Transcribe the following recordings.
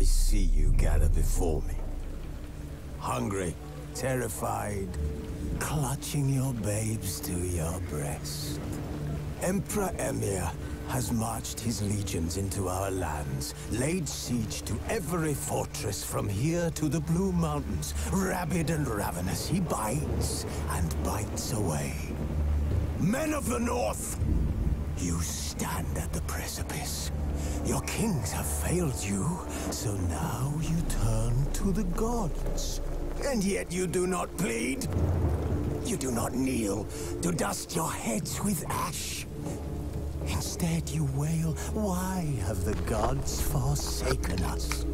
see you gather before me. Hungry, terrified, clutching your babes to your breast. Emperor Emir has marched his legions into our lands, laid siege to every fortress from here to the Blue Mountains. Rabid and ravenous, he bites and bites away. Men of the North, you stand at the precipice. Your kings have failed you, so now you turn to the gods. And yet you do not plead. You do not kneel to dust your heads with ash. Instead you wail, why have the gods forsaken us?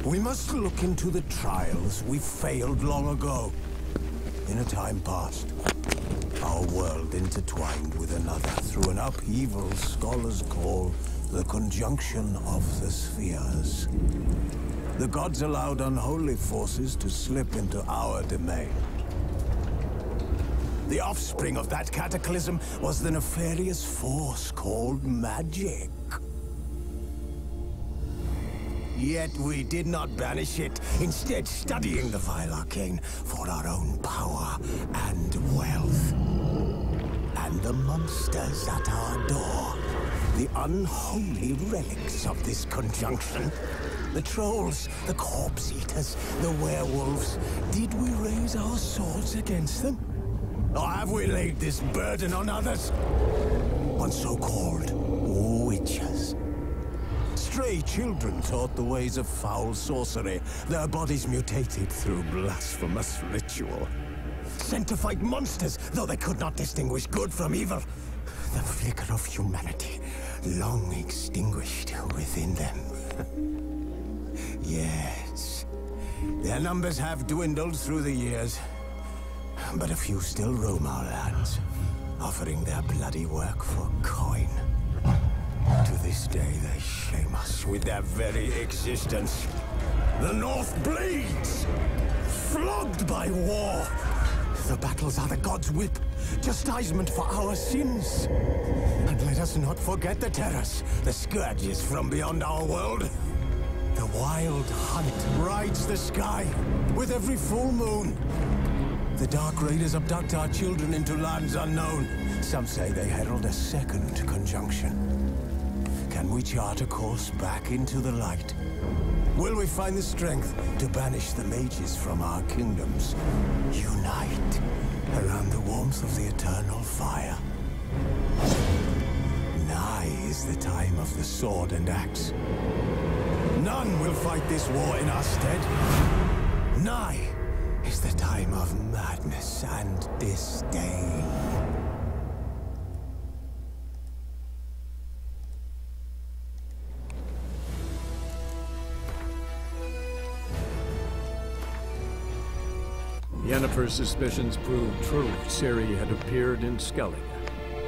We must look into the trials we failed long ago. In a time past, our world intertwined with another through an upheaval scholars call the conjunction of the spheres. The gods allowed unholy forces to slip into our domain. The offspring of that cataclysm was the nefarious force called magic. Yet we did not banish it, instead studying the vile arcane for our own power and wealth. And the monsters at our door, the unholy relics of this conjunction. The trolls, the corpse eaters, the werewolves. Did we raise our swords against them? Or have we laid this burden on others? On so-called witches. Stray children taught the ways of foul sorcery, their bodies mutated through blasphemous ritual. Sent to fight monsters, though they could not distinguish good from evil. The flicker of humanity, long extinguished within them. Yes, their numbers have dwindled through the years. But a few still roam our lands, offering their bloody work for coin. To this day, they shame us with their very existence. The North bleeds, flogged by war. The battles are the gods' whip, chastisement for our sins. And let us not forget the terrors, the scourges from beyond our world. The wild hunt rides the sky with every full moon. The Dark Raiders abduct our children into lands unknown. Some say they herald a second conjunction. Can we chart a course back into the light? Will we find the strength to banish the mages from our kingdoms? Unite around the warmth of the eternal fire. Nigh is the time of the sword and axe. None will fight this war in our stead. Nigh is the time of madness and disdain. Yennefer's suspicions proved true. Ciri had appeared in Skellige.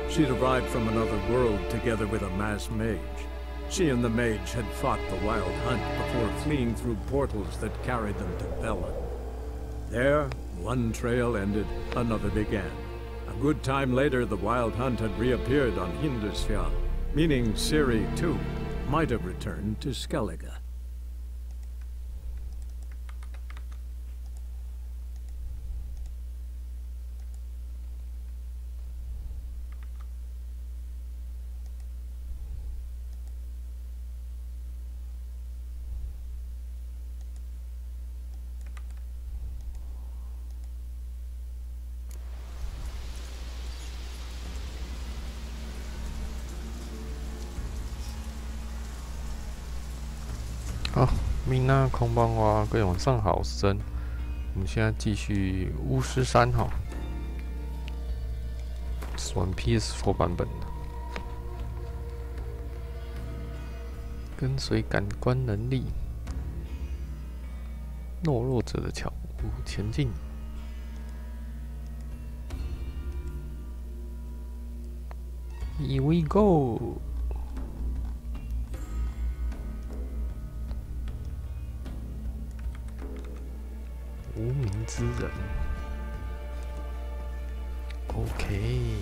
She'd arrived from another world together with a masked mage. She and the mage had fought the Wild Hunt before fleeing through portals that carried them to Bella. There, one trail ended, another began. A good time later, the Wild Hunt had reappeared on Hindusfjall, meaning Ciri, too, might have returned to Skellige.好，明娜空邦哇，各位晚上好生。我们现在继续巫师3哈，是玩 PS4 版本的。跟随感官能力，懦弱者的脚步前进。Here we go。无名之人 ，OK。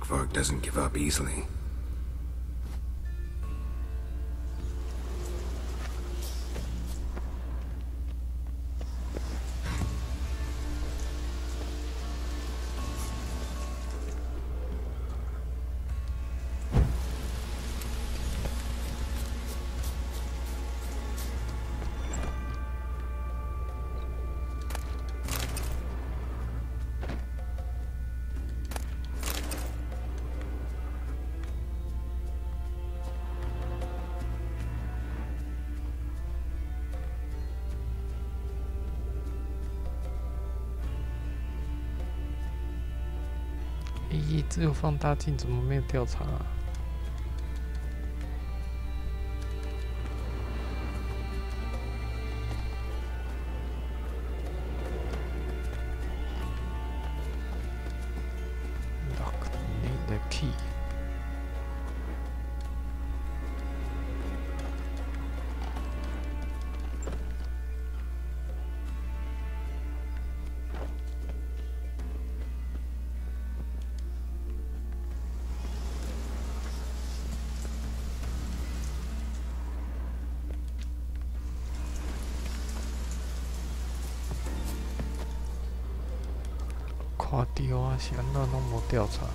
Morkvark doesn't give up easily.咦，只有放大镜，怎么没有调查啊？Lock need the key。看到啊，是安怎拢无调查？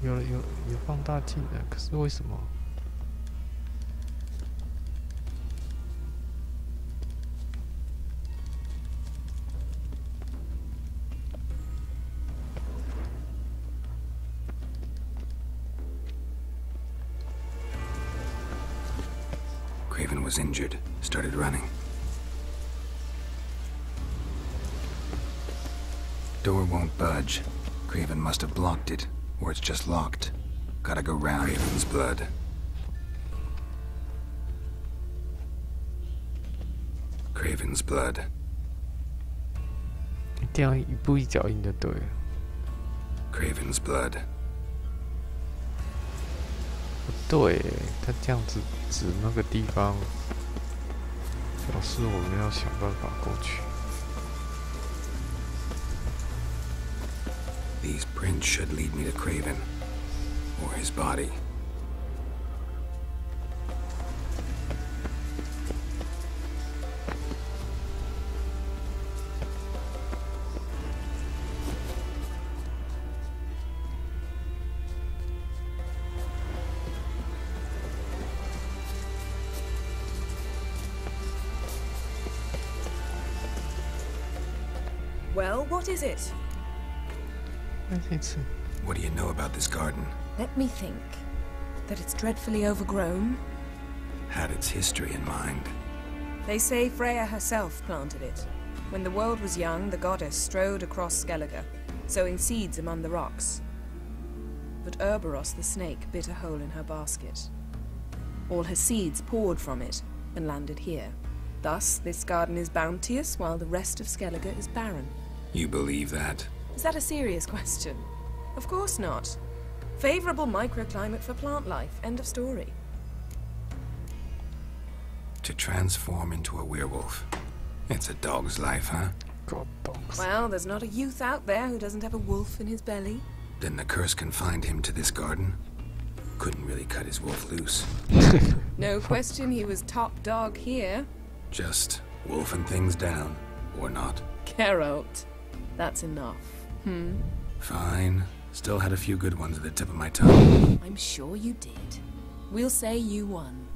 有放大镜的，可是为什么？Craven was injured, started running. Door won't budge. Craven must have blocked it, or it's just locked. Gotta go round Craven's blood. Craven's blood. 一定要一步一脚印就对了。Craven's blood. 不对，他这样子指那个地方，表示我们要想办法过去。These prints should lead me to Craven, or his body. Well, what is it? What do you know about this garden? Let me think. That it's dreadfully overgrown. Had its history in mind. They say Freya herself planted it. When the world was young, the goddess strode across Skellige, sowing seeds among the rocks. But Ouroboros the snake bit a hole in her basket. All her seeds poured from it and landed here. Thus, this garden is bounteous while the rest of Skellige is barren. You believe that? Is that a serious question? Of course not. Favorable microclimate for plant life. End of story. To transform into a werewolf. It's a dog's life, huh? God, dogs. Well, there's not a youth out there who doesn't have a wolf in his belly. Then the curse confined him to this garden? Couldn't really cut his wolf loose. No question he was top dog here. Just wolfing things down, or not. Geralt. That's enough. Fine. Still had a few good ones at the tip of my tongue. I'm sure you did. We'll say you won.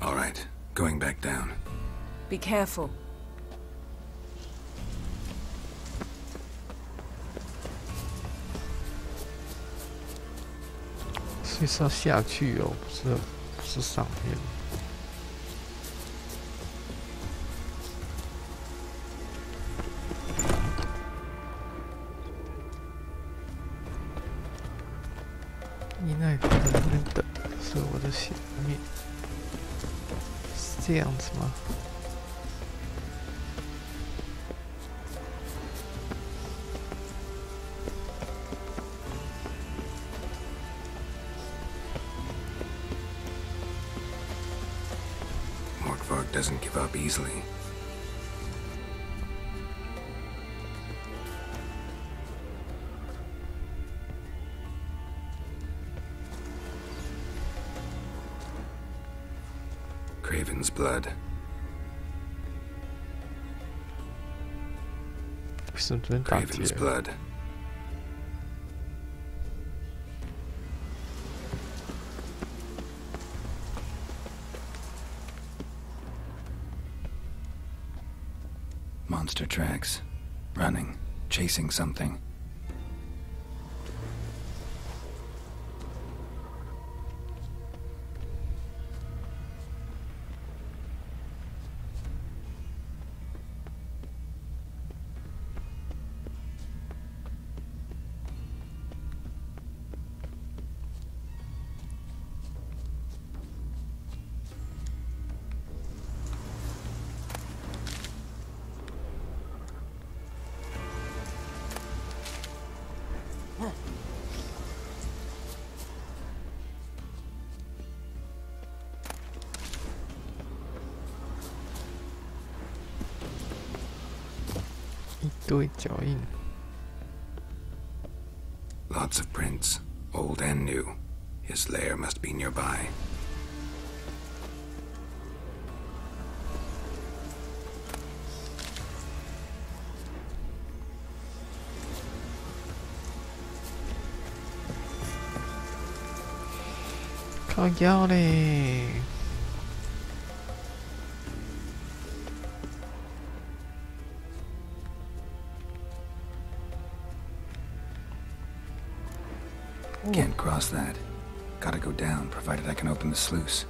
All right, going back down. Be careful. 所以是要下去哦，不是上面。你那里在那边等，所以我在前面，是这样子吗？ Morkvark doesn't give up easily. Craven's blood. 为什么这边打劫 Craven's blood. Monster tracks. Running. Chasing something. Lots of prints, old and new. His lair must be nearby. Can't cross that. Gotta go down, provided I can open the sluice.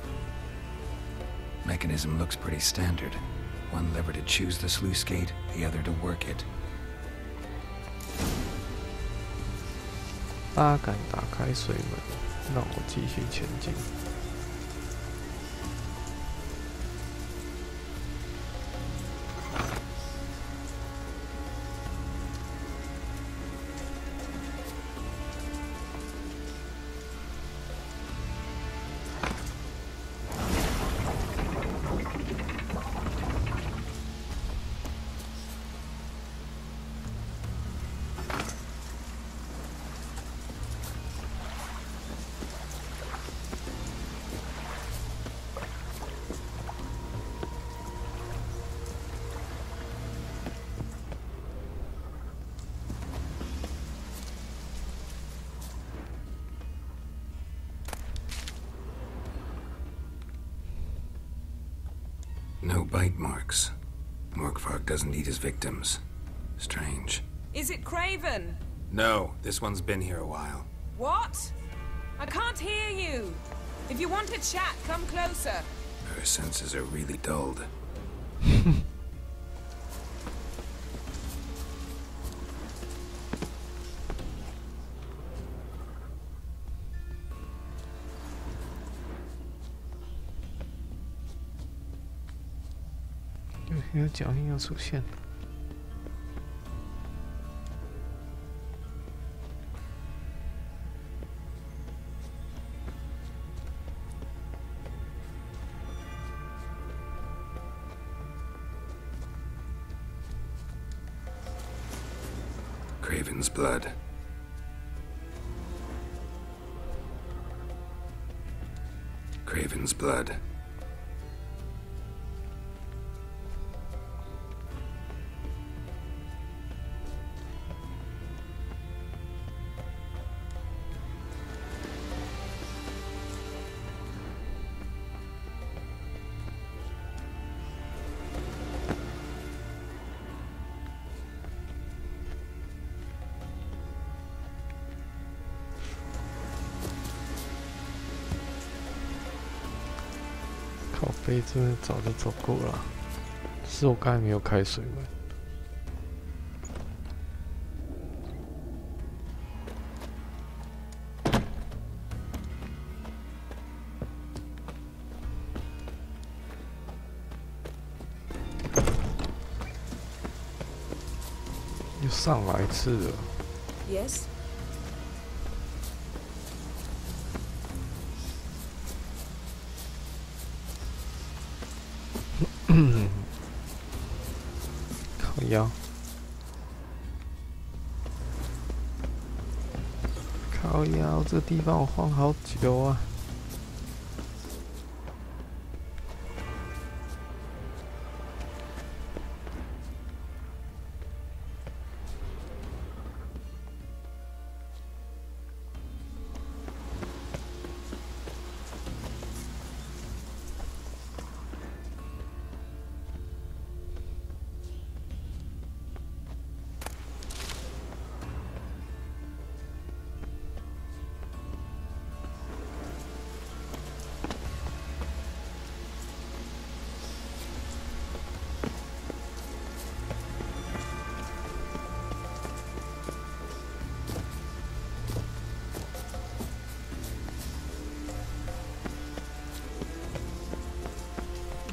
Mechanism looks pretty standard. One lever to choose the sluice gate, the other to work it. 八杆打开水门，让我继续前进。No bite marks. Morgvark doesn't eat his victims. Strange. Is it Craven? No, this one's been here a while. What? I can't hear you. If you want to chat, come closer. Her senses are really dulled. 有脚印要出现。Craven's blood. Craven's blood.靠背真的早就走过了，是我刚才没有开水门。又上来一次了。Yes. 靠腰，靠腰，这地方我晃好久啊！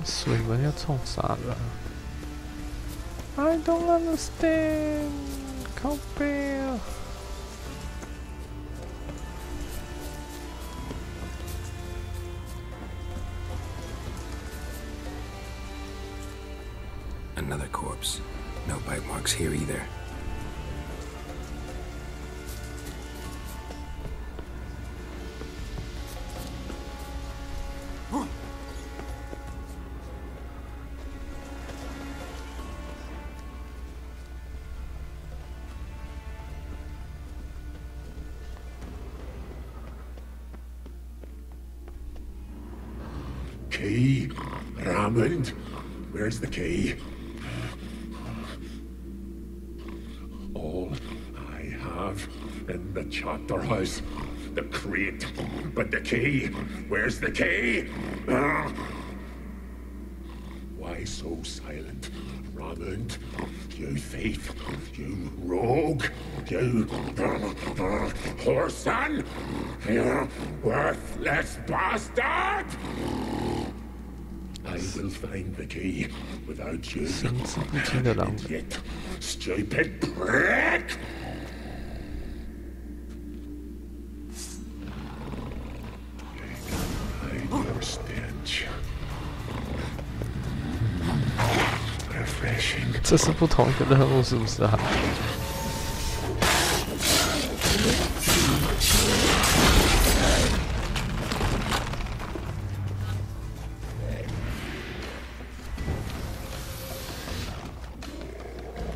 水门要冲啥了 ？I don't understand， 靠背啊！ Another corpse. No bite marks here either. Key? Raymond? Where's the key? All I have in the chapter house, the crate, but the key? Where's the key? Why so silent, Raymond? You thief, you rogue, you whoreson, you worthless bastard! I will find the key without you, idiot, stupid prick! I can hide your stench. Refreshing. 这是不同一个任务，是不是啊？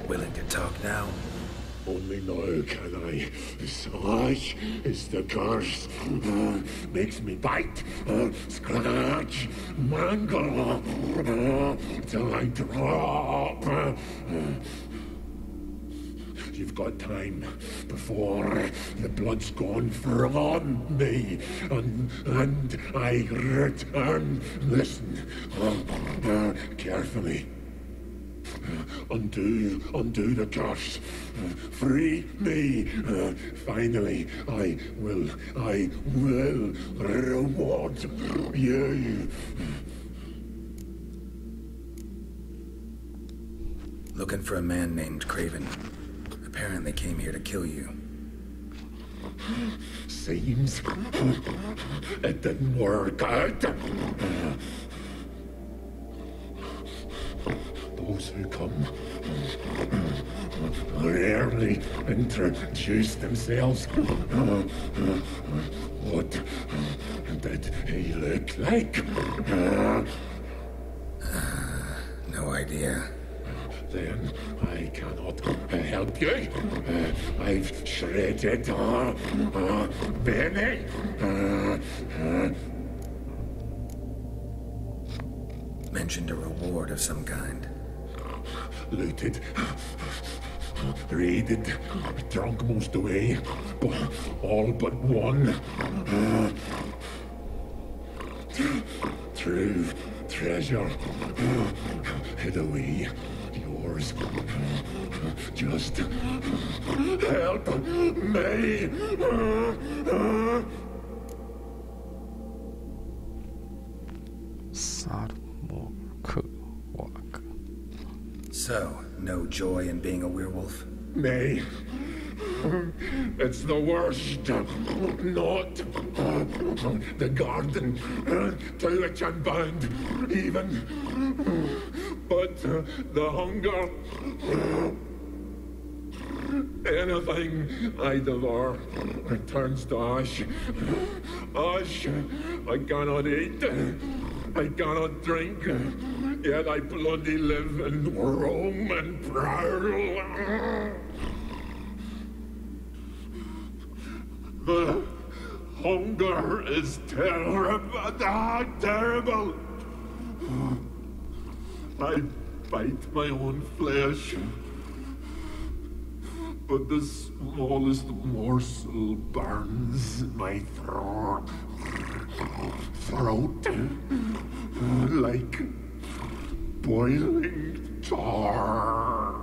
Willing to talk now? Only now can I. Such is the curse. Makes me bite, scratch, mangle, till I drop. You've got time before the blood's gone from me, and I return. Listen, carefully. Undo the curse. Free me. Finally, I will reward you. Looking for a man named Craven. Apparently came here to kill you. Seems it didn't work out. Those who come rarely introduce themselves. What did he look like? No idea. Then I cannot help you. I've shredded many. Mentioned a reward of some kind. Looted, raided, drunk most away, but all but one. True treasure hid away. Yours. Just help me. So, no joy in being a werewolf? Nay. It's the worst. Not the garden to which I'm bound, even. But the hunger. Anything I devour turns to ash. Ash I cannot eat. I cannot drink. Yet I bloody live and roam and prowl. The hunger is terrible. Terrible. I bite my own flesh, but the smallest morsel burns my throat like boiling tar.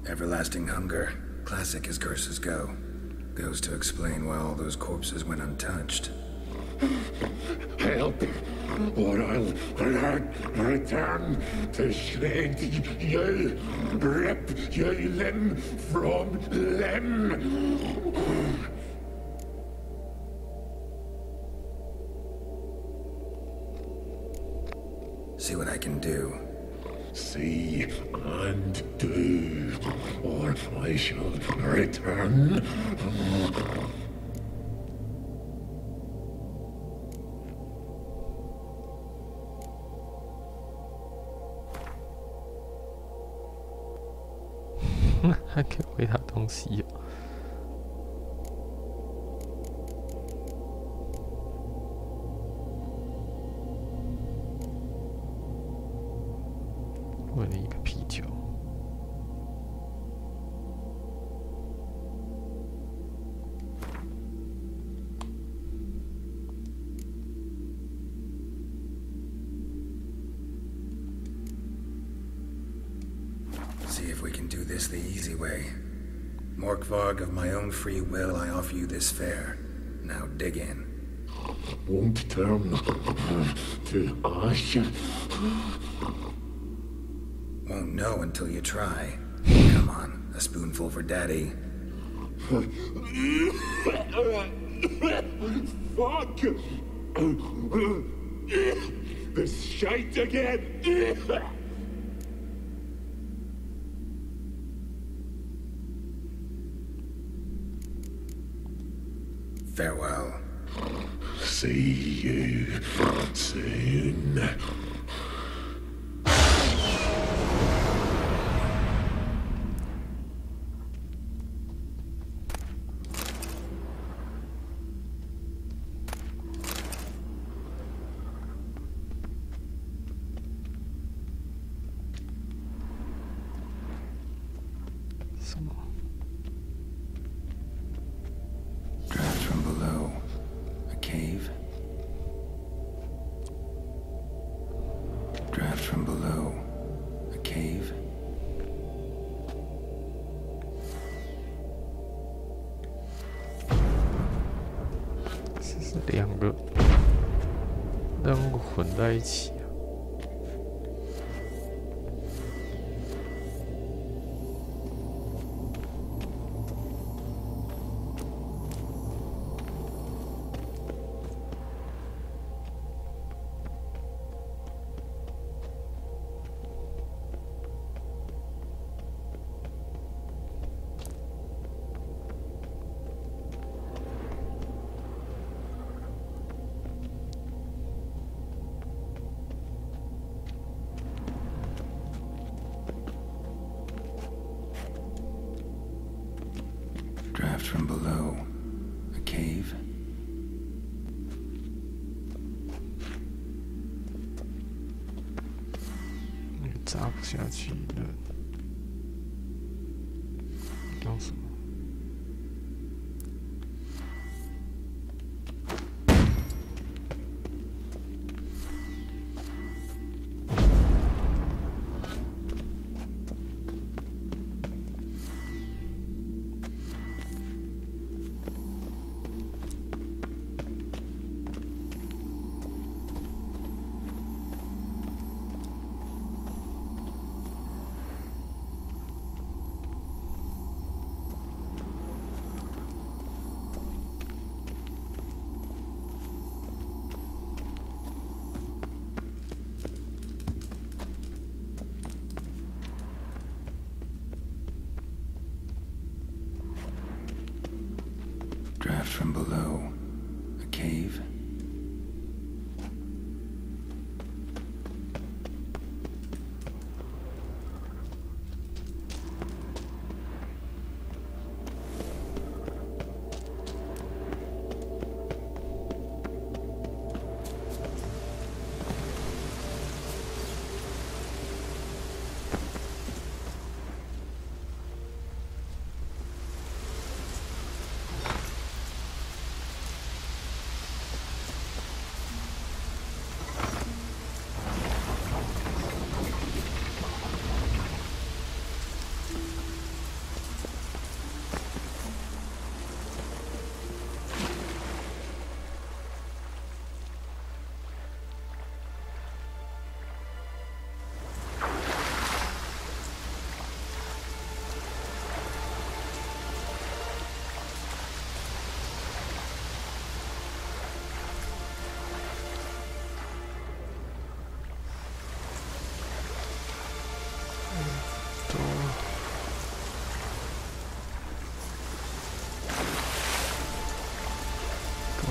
Everlasting hunger. Classic as curses go. Goes to explain why all those corpses went untouched. Help, or I'll return to shred you, rip you limb from limb. See what I can do. See and do, or I shall return. 还可以喂他东西哦。喂了一个啤酒。See if we can do this the easy way. Morkvarg, of my own free will, I offer you this fare. Now dig in. Won't turn to ash. Won't know until you try. Come on, a spoonful for Daddy. Fuck! This shite again! Farewell. See you soon. 什么？ Draft from below. A cave. Draft from below. A cave. 这是两个任务混在一起啊。 Draft from below. A cave. 那个扎不下去了。搞什么？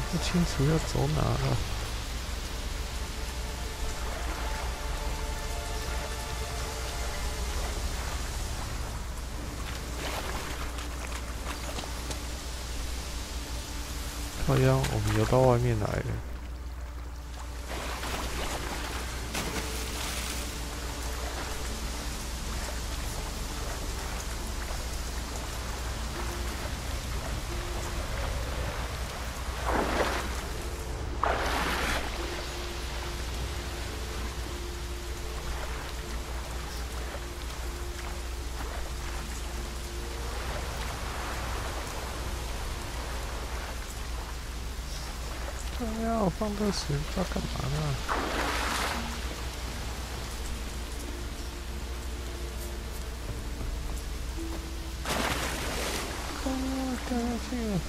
不清楚要走哪了。好像我们游到外面来了。对呀，我放这水不知道干嘛呢？掉下去了！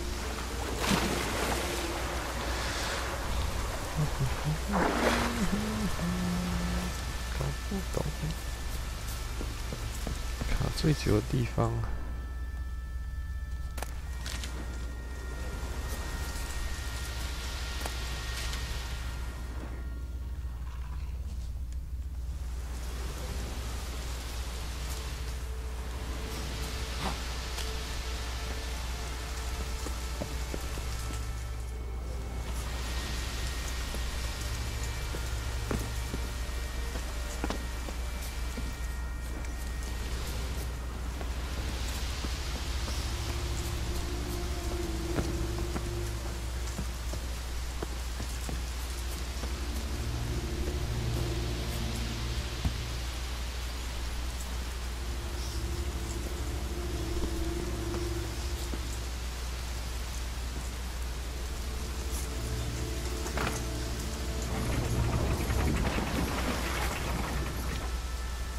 搞不懂，卡最久的地方。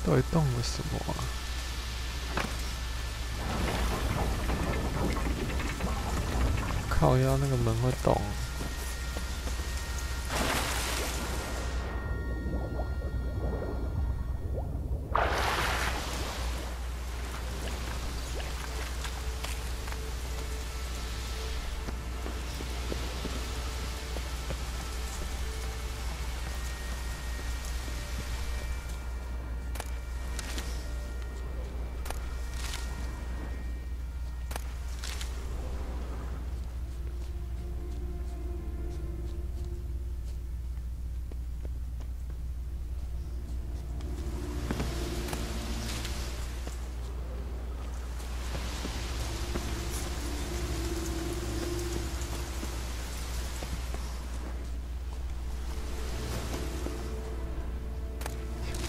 到底动了什么啊？靠腰那个门会动。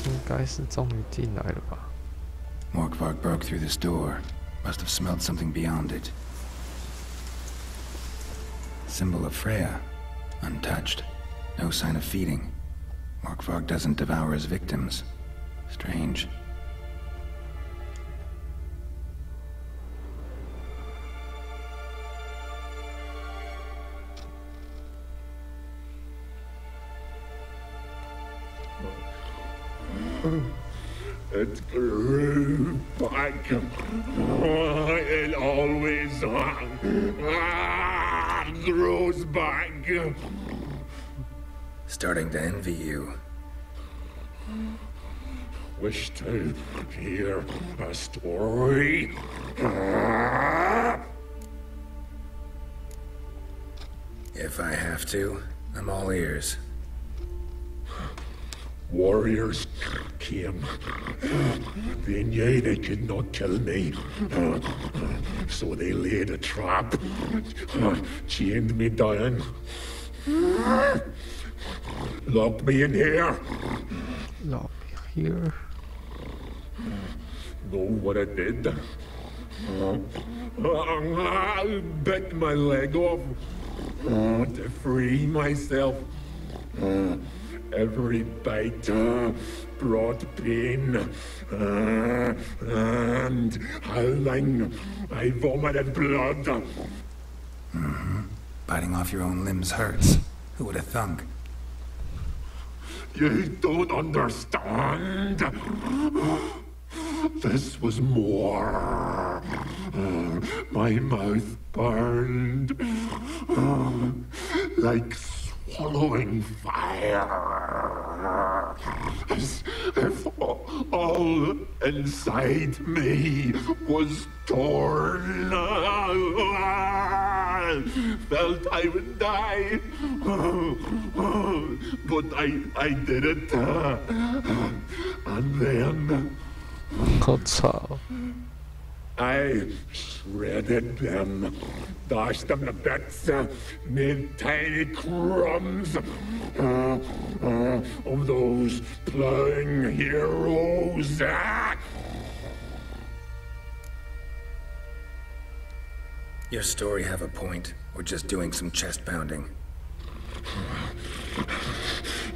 应该是终于进来了吧。Morkvarg broke through this door. Must have smelled something beyond it. Symbol of Freya. Untouched. No sign of feeding. Morkvarg doesn't devour his victims. Strange. It grew back. It always grows back. Starting to envy you. Wish to hear a story? If I have to, I'm all ears. Warriors came. They knew they could not kill me. So they laid a trap. Chained me down. Locked me in here. Lock me here. Know what I did? I bit my leg off to free myself. Every bite brought pain, and howling, I vomited blood. Mm-hmm. Biting off your own limbs hurts. Who would have thunk? You don't understand. This was more. My mouth burned. like swallowing fire. As if all inside me was torn. Felt I would die, but I did it. And then 好吵。 I shredded them, dashed them to bits, made tiny crumbs of those plowing heroes. Your story have a point, or just doing some chest pounding?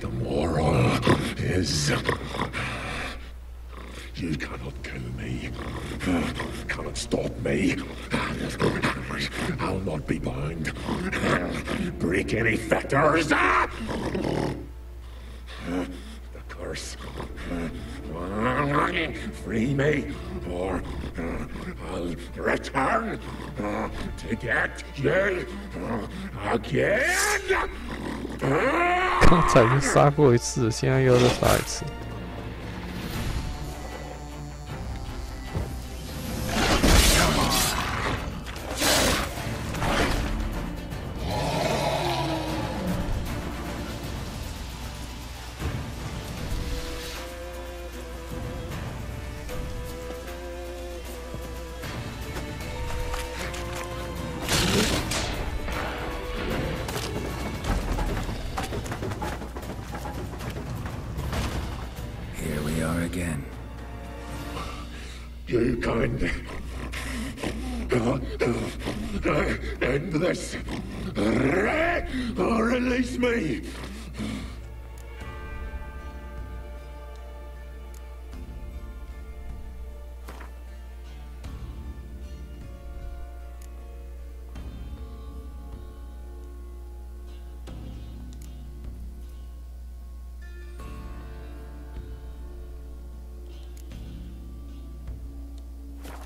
The moral is... You cannot kill me. Cannot stop me. I'll not be bound. Break any fetters. The curse. Free me, or I'll return to get you again. 刚才就杀过一次，现在又再杀一次。 You can't end this. Release me.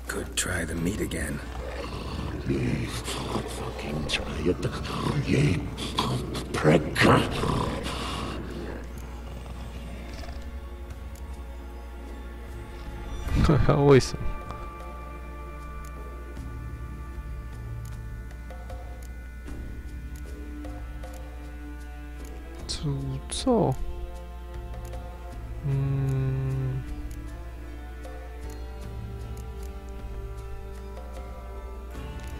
Could try the meat again. Fucking try it, you prick. 为什么？诅咒？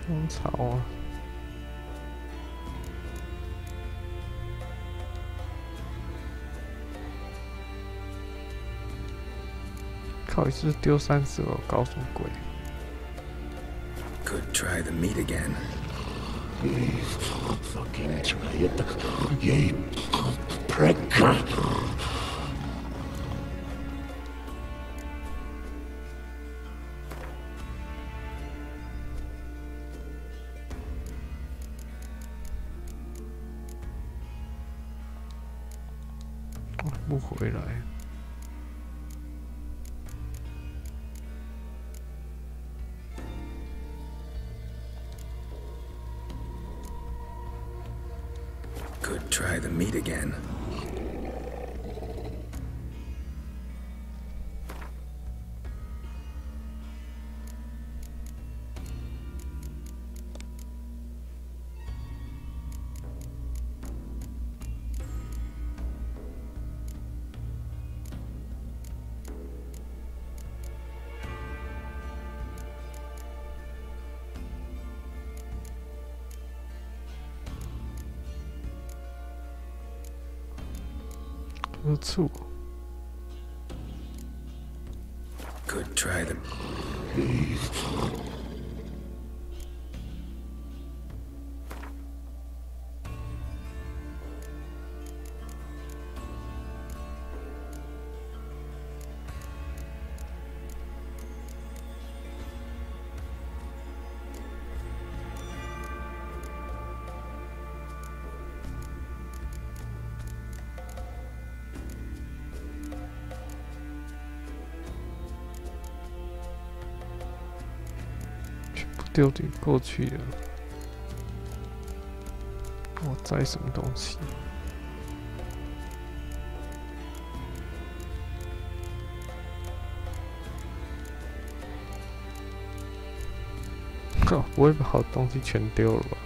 风潮啊！靠，一次丢30个，搞什么鬼 Could try the meat again. Fucking try it, you prick. 不回来。 Could try the meat again. Could try them.丢过去了。哦，我摘什么东西？不会把好东西全丢了吧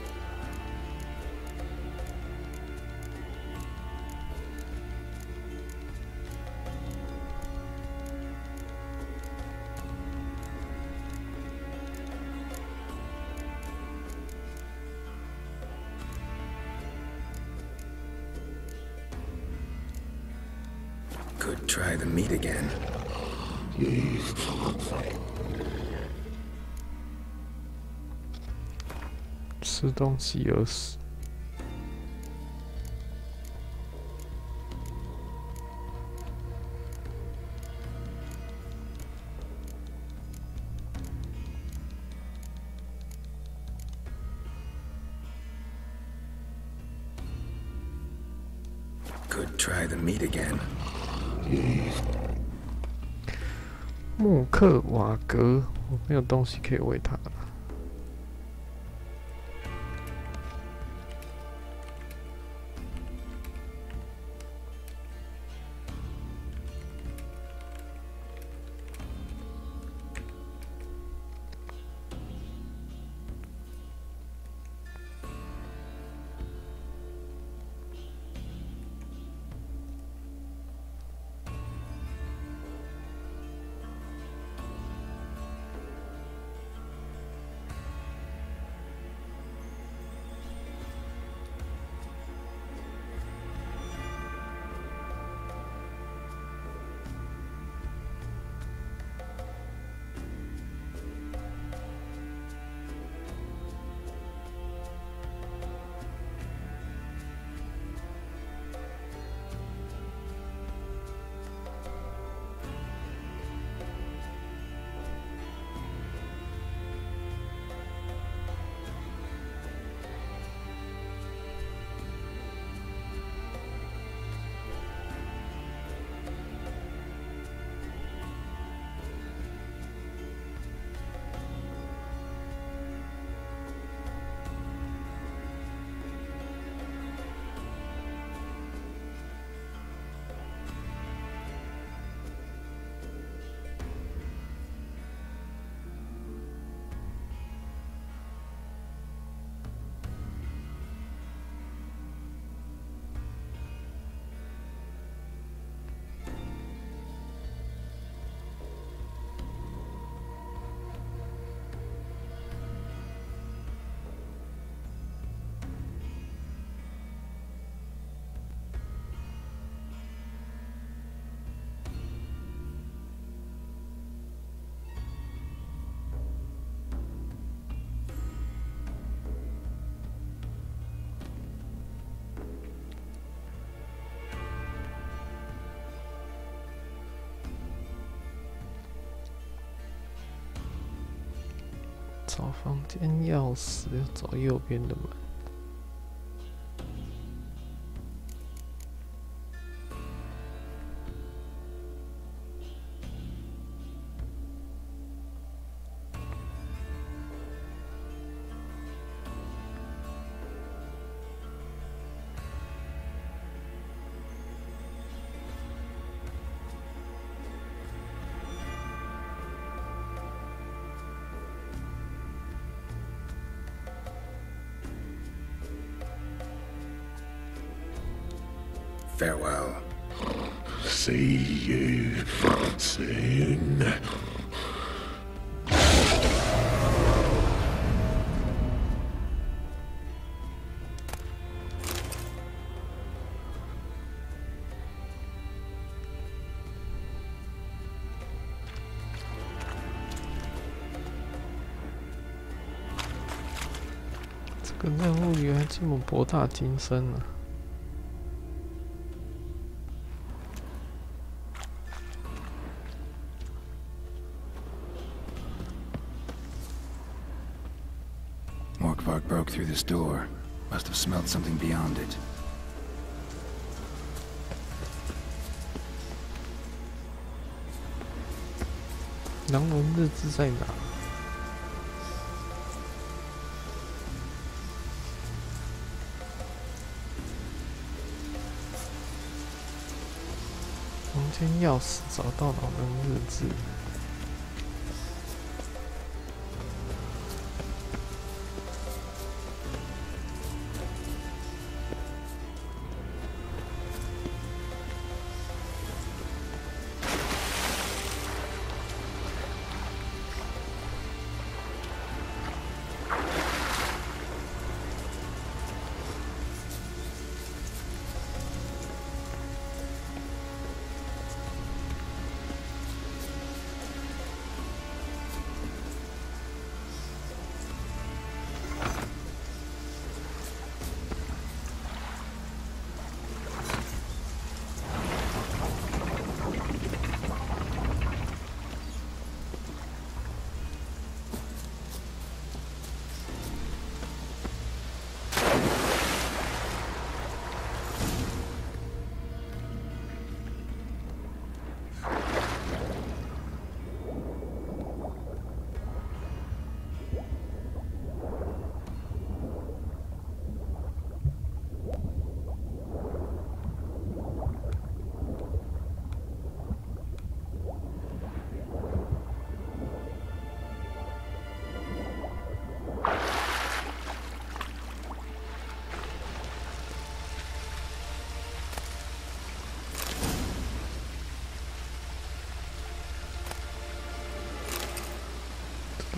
？Could try the meat again. 吃东西而死。Could try the meat again. 穆克瓦格，我没有东西可以喂它了。找房间钥匙，要找右边的门。Farewell. See you soon. 这个任务原来这么博大精深啊！ Broke through this door. Must have smelled something beyond it. 狼人日志在哪？间钥匙，找到老人日志。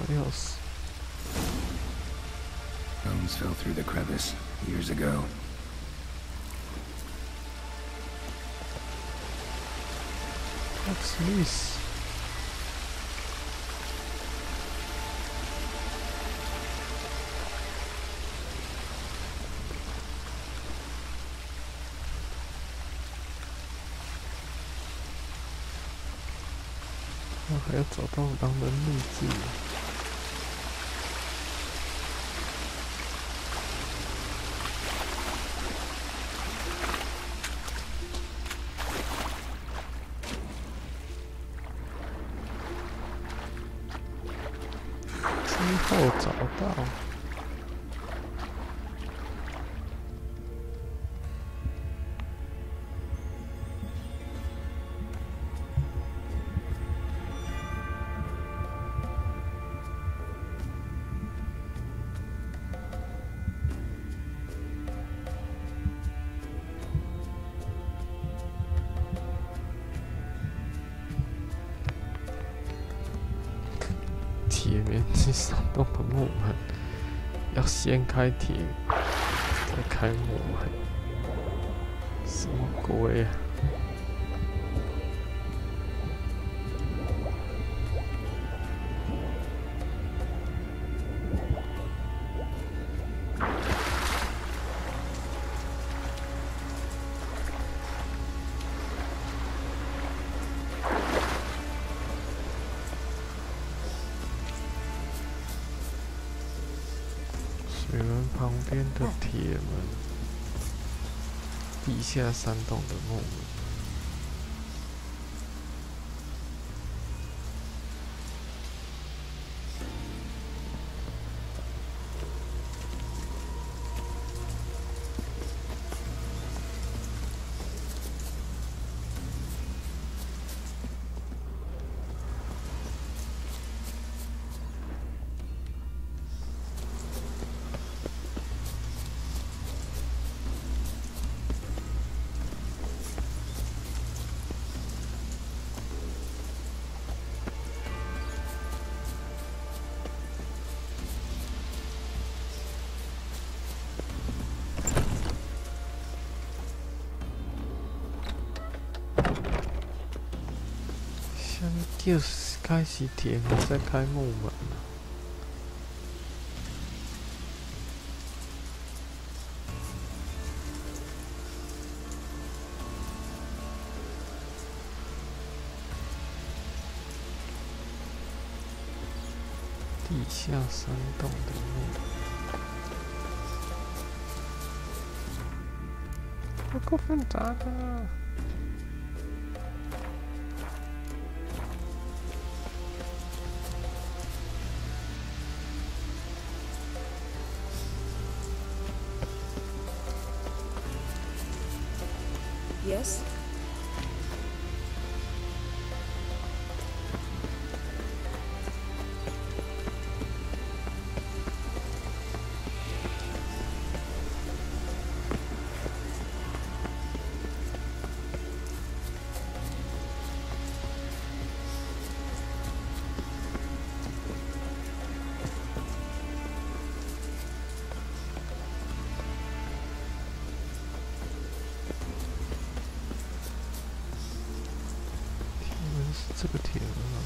钥匙。Bones fell through the crevice years ago. What's this?我还要找到狼人日志。之后找到。铁面具闪动的木门，要先开铁，再开木门，什么鬼啊？水门旁边的铁门，地下山洞的木门。就是开启铁门，再开木门了。地下山洞的木门，好够复杂的。Yes? 这个铁鹅啊。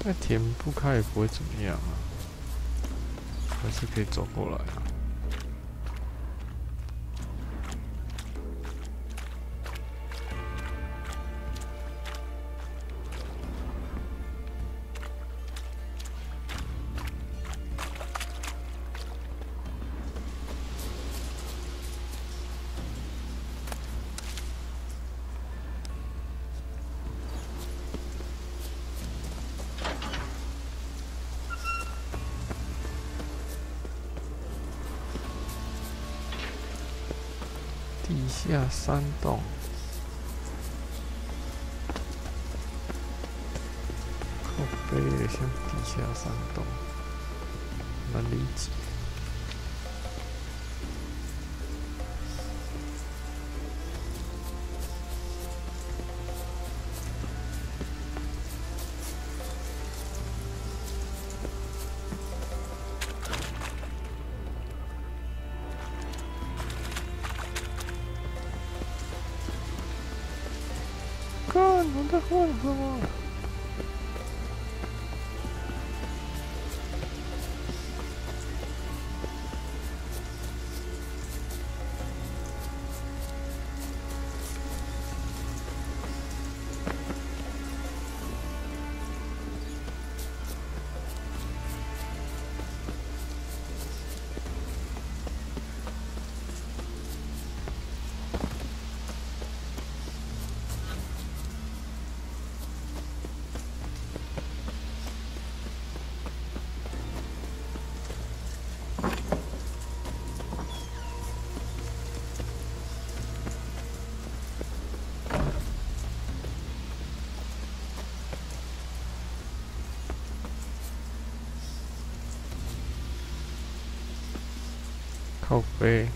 那填不开也不会怎么样啊，还是可以走过来啊。地下山洞，靠背的像地下山洞，难理解。看，我在晃什么？靠背。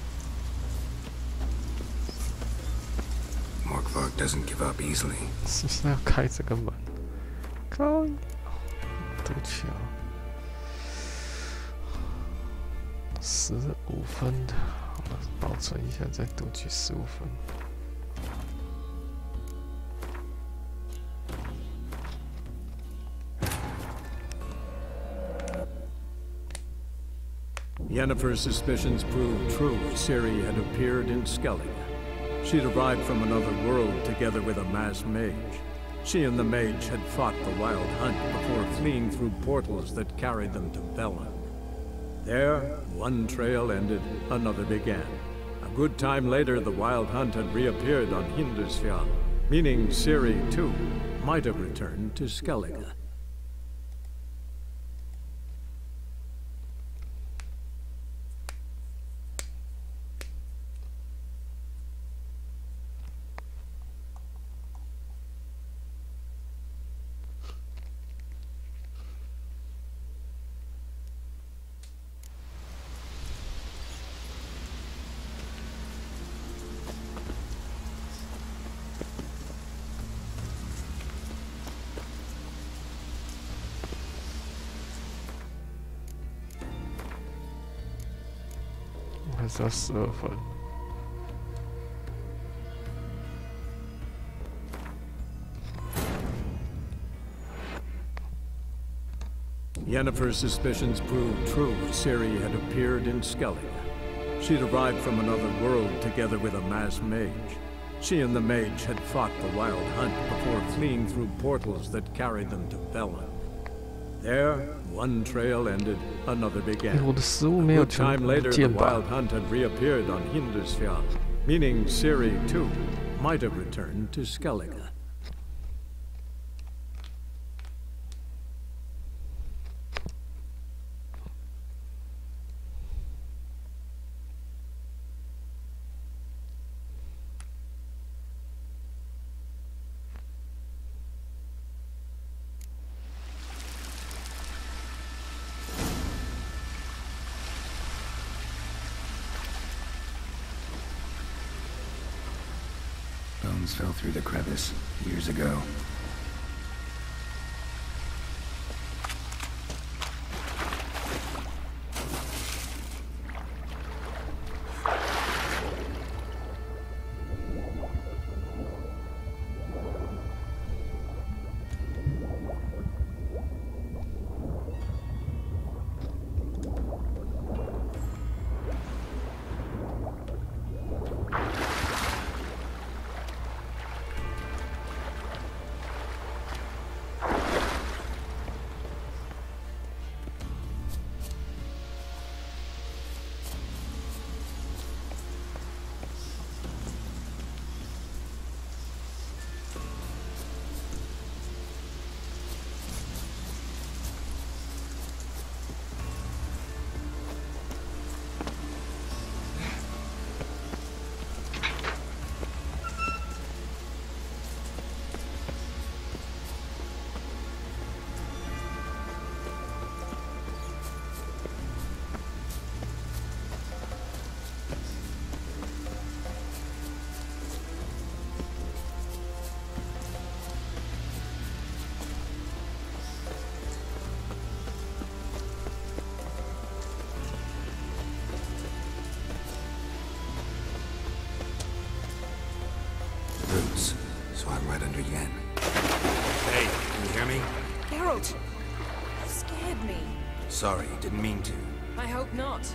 Morkvarg doesn't give up easily. 是不是要开这个门？靠！对不起啊，15分的，好了，保存一下再读取15分。 Yennefer's suspicions proved true. Ciri had appeared in Skellige. She'd arrived from another world together with a masked mage. She and the mage had fought the Wild Hunt before fleeing through portals that carried them to Velen. There, one trail ended, another began. A good time later, the Wild Hunt had reappeared on Hindusfjall, meaning Ciri, too, might have returned to Skellige.还是要12分。Yennefer's suspicions proved true. Ciri had appeared in Skellige. She'd arrived from another world together with a masked mage. She and the mage had fought the Wild Hunt before fleeing through portals that carried them to Velen. There, one trail ended, another began. A good time later, the Wild Hunt had reappeared on Hindusfjall, meaning Ciri, too, might have returned to Skellige. These fell through the crevice years ago. So I'm right under Yen. Hey, can you hear me? Geralt! You scared me. Sorry, didn't mean to. I hope not.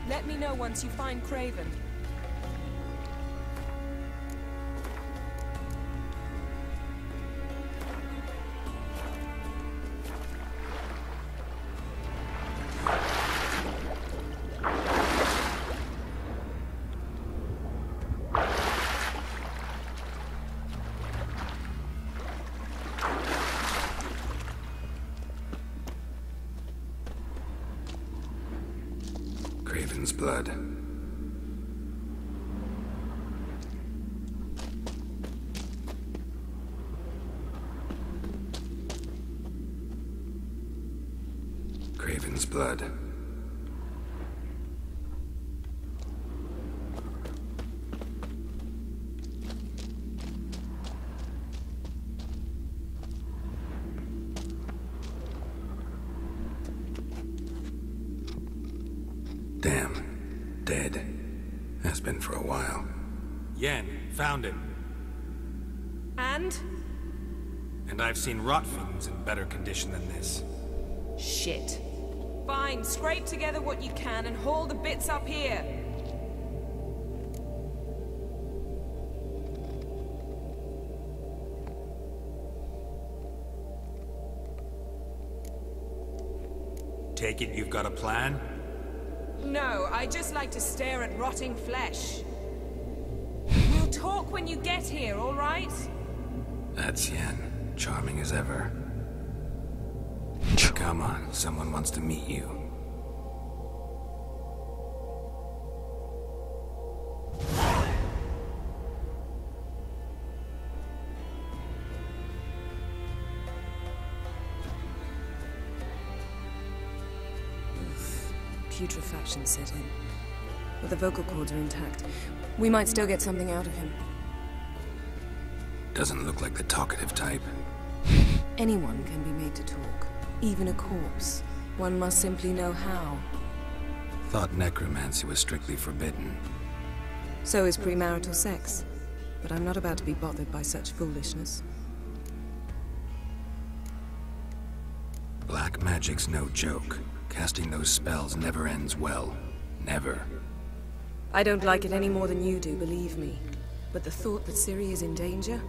Let me know once you find Craven. Craven's blood. Craven's blood. Damn. Dead. Has been for a while. Yen, found him. And? And I've seen rot fiends in better condition than this. Shit. Fine, scrape together what you can and haul the bits up here. Take it you've got a plan? No, I just like to stare at rotting flesh. We'll talk when you get here, all right? That's Yen. Charming as ever. Come on, someone wants to meet you. Putrefaction set in. But the vocal cords are intact. We might still get something out of him. Doesn't look like the talkative type. Anyone can be made to talk. Even a corpse. One must simply know how. Thought necromancy was strictly forbidden. So is premarital sex. But I'm not about to be bothered by such foolishness. Black magic's no joke. Casting those spells never ends well. Never. I don't like it any more than you do, believe me. But the thought that Ciri is in danger,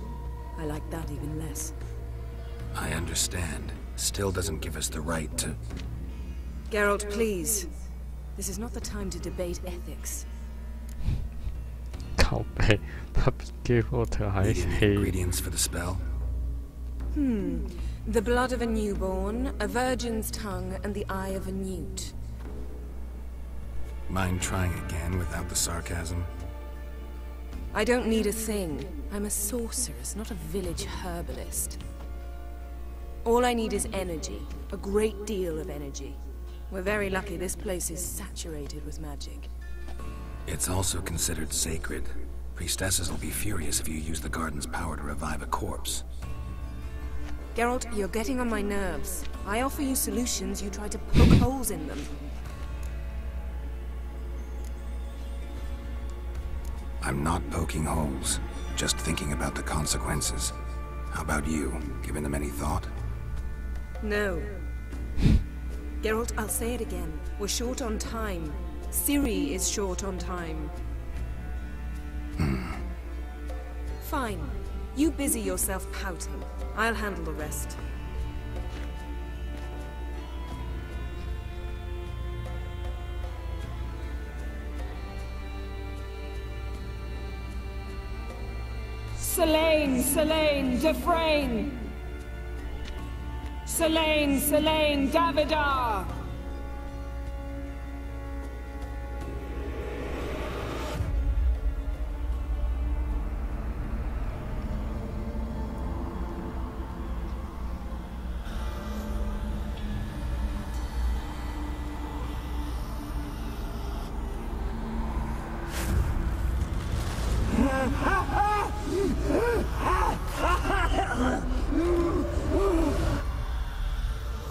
I like that even less. I understand. Still doesn't give us the right to... Geralt, please. This is not the time to debate ethics. 靠背，他比 Geralt 还 Need any 黑。 ingredients for the spell? The blood of a newborn, a virgin's tongue, and the eye of a newt. Mind trying again without the sarcasm? I don't need a thing. I'm a sorceress, not a village herbalist. All I need is energy. A great deal of energy. We're very lucky this place is saturated with magic. It's also considered sacred. Priestesses will be furious if you use the garden's power to revive a corpse. Geralt, you're getting on my nerves. I offer you solutions, you try to poke holes in them. I'm not poking holes, just thinking about the consequences. How about you? Given them any thought? No. Geralt, I'll say it again. We're short on time. Ciri is short on time. Fine. You busy yourself pouting. I'll handle the rest. Selene, Selene, Defrain! Selene, Selene, Davidar!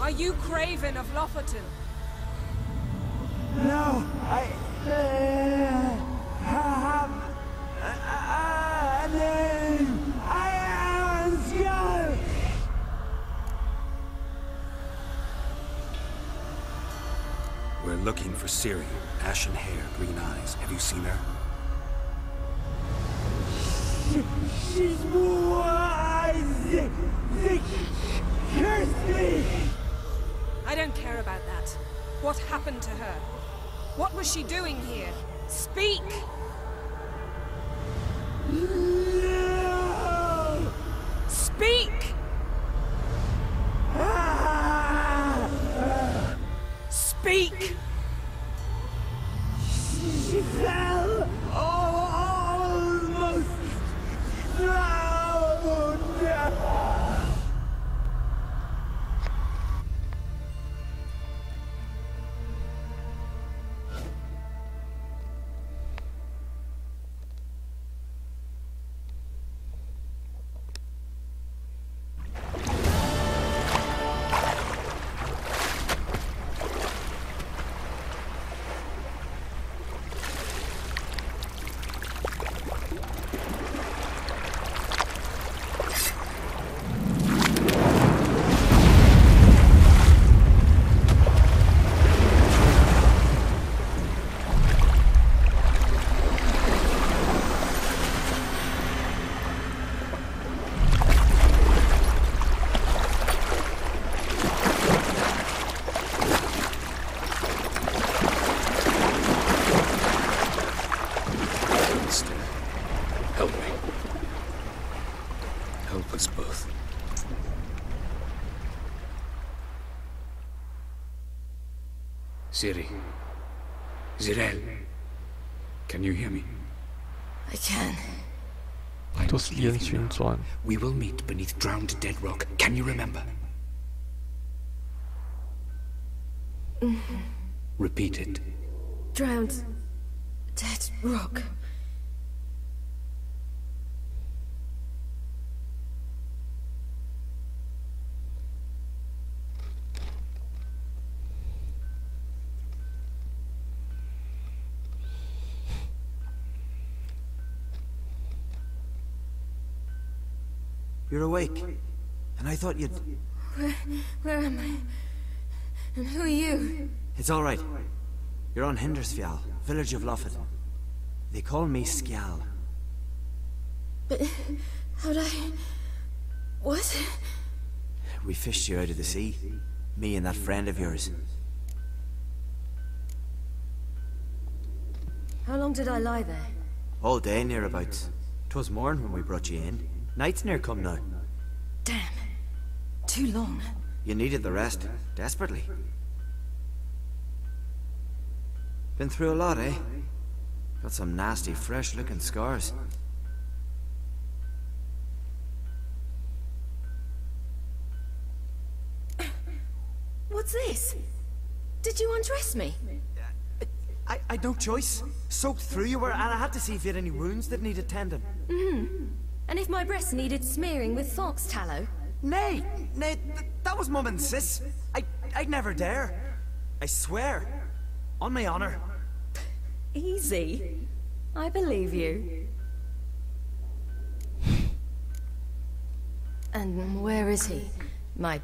Are you Craven of Lofoten? No, I have a name. I am Skull. We're looking for Ciri. Ashen hair, green eyes. Have you seen her? She's wise. Curse me. I don't care about that. What happened to her? What was she doing here? Speak! No. Speak! Speak! She fell almost drowned. Help us both. Ciri. Zirel. Can you hear me? I can. Das Lied schön dran. We will meet beneath drowned dead rock. Can you remember? Repeat it. Drowned. Dead rock. You're awake, and I thought you'd... Where am I? And who are you? It's all right. You're on Hindersfjall, village of Lofoten. They call me Skjal. But how'd I... What? We fished you out of the sea. Me and that friend of yours. How long did I lie there? All day nearabouts. 'Twas morn when we brought you in. Night's near come now. Damn. Too long. You needed the rest, desperately. Been through a lot, eh? Got some nasty, fresh-looking scars. What's this? Did you undress me? I'd no choice. Soaked through you were, and I had to see if you had any wounds that needed tending. And if my breasts needed smearing with fox tallow? Nay, that was Mum and Sis. I'd never dare. I swear. On my honor. Easy. I believe you. And where is he? My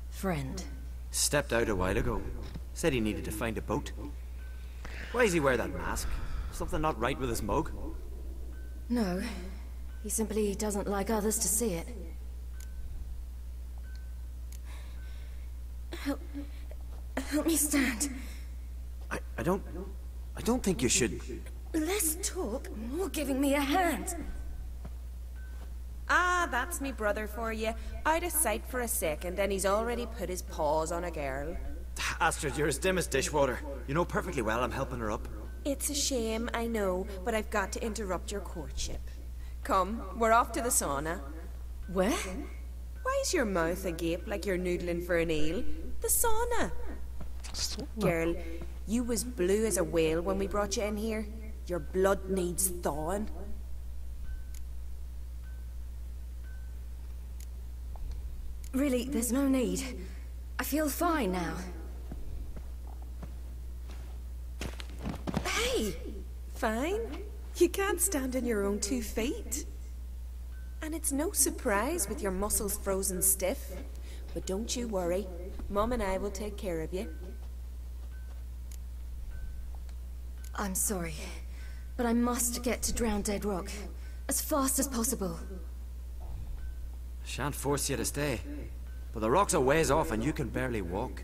friend. Stepped out a while ago. Said he needed to find a boat. Why does he wear that mask? Something not right with his mug? No. He simply doesn't like others to see it. Help me stand. I don't think you should. Less talk, more giving me a hand. Ah, that's me brother for you. Out of sight for a second, and he's already put his paws on a girl. Astrid, you're as dim as dishwater. You know perfectly well I'm helping her up. It's a shame, I know, but I've got to interrupt your courtship. Come, we're off to the sauna. Where? Why is your mouth agape like you're noodling for an eel? The sauna. Girl, you was blue as a whale when we brought you in here. Your blood needs thawing. Really, there's no need. I feel fine now. Hey! Fine? You can't stand on your own 2 feet. And it's no surprise with your muscles frozen stiff. But don't you worry. Mum and I will take care of you. I'm sorry, but I must get to Drowned Dead Rock as fast as possible. Shan't force you to stay. But the rock's a ways off and you can barely walk.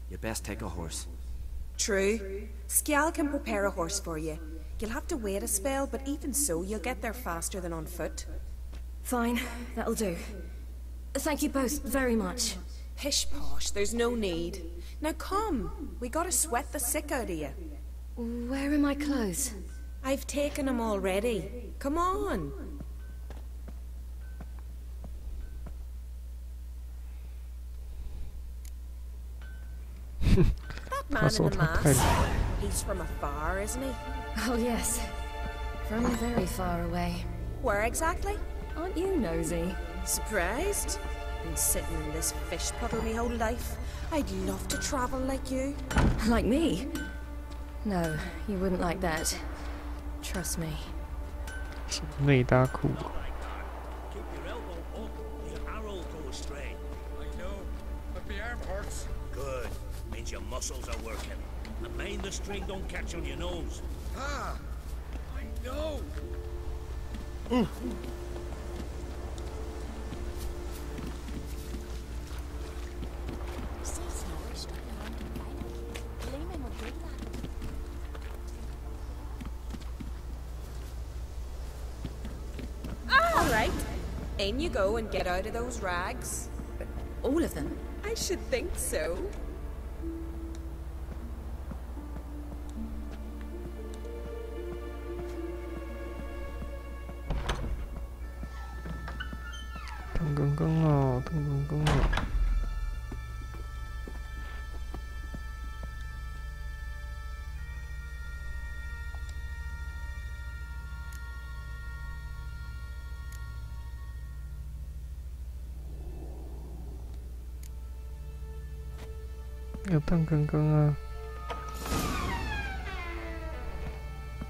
You best take a horse. True. Skjal can prepare a horse for you. You'll have to wait a spell, but even so, you'll get there faster than on foot. Fine, that'll do. Thank you both very much. Pish posh, there's no need. Now come, we gotta sweat the sick out of you. Where are my clothes? I've taken them already. Come on. That man in the mask, he's from afar, isn't he? Oh yes, from very far away. Where exactly? Aren't you nosy? Surprised? Been sitting in this fish puddle my whole life. I'd love to travel like you. Like me? No, you wouldn't like that. Trust me. 内搭裤。 Keep your elbow up, your arrow go astray. I know, but my arm hurts. Good. Means your muscles are working. And mind the string don't catch on your nose. Ah, I know. All right. In you go and get out of those rags. All of them? I should think so.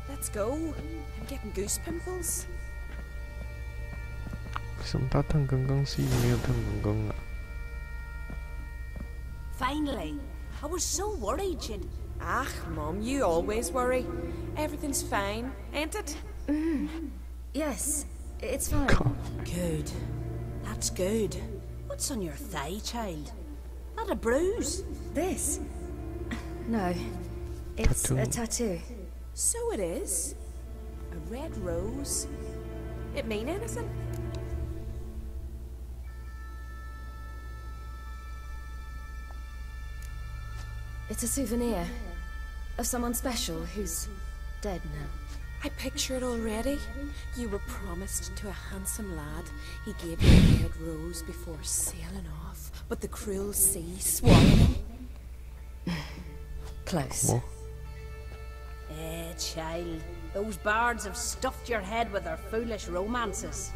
Let's go. I'm getting goose pimples. 为什么他烫刚刚是没有烫刚刚啊？ Finally. I was so worried you'd... Ah, Mum, you always worry. Everything's fine, ain't it? Yes, it's fine. Good. That's good. What's on your thigh, child? Not a bruise? This? No. It's a tattoo. So it is. A red rose. It mean anything? It's a souvenir of someone special who's dead now. I picture it already. You were promised to a handsome lad. He gave you a red rose before sailing off, but the cruel sea swallowed him. Close. Eh, child. Those bards have stuffed your head with their foolish romances.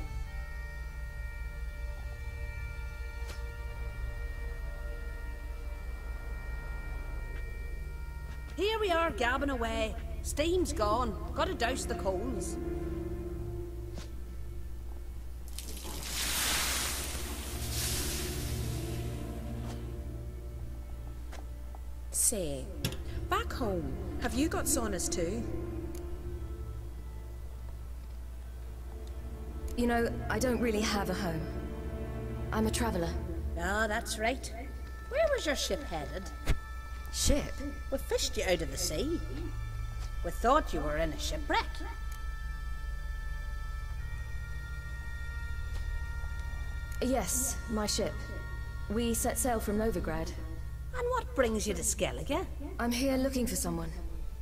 Here we are gabbing away. Steam's gone. Gotta douse the coals. Say, back home, have you got saunas too? You know, I don't really have a home. I'm a traveler. Ah, that's right. Where was your ship headed? Ship? We fished you out of the sea. We thought you were in a shipwreck. Yes, my ship. We set sail from Novigrad. And what brings you to Skellige? I'm here looking for someone.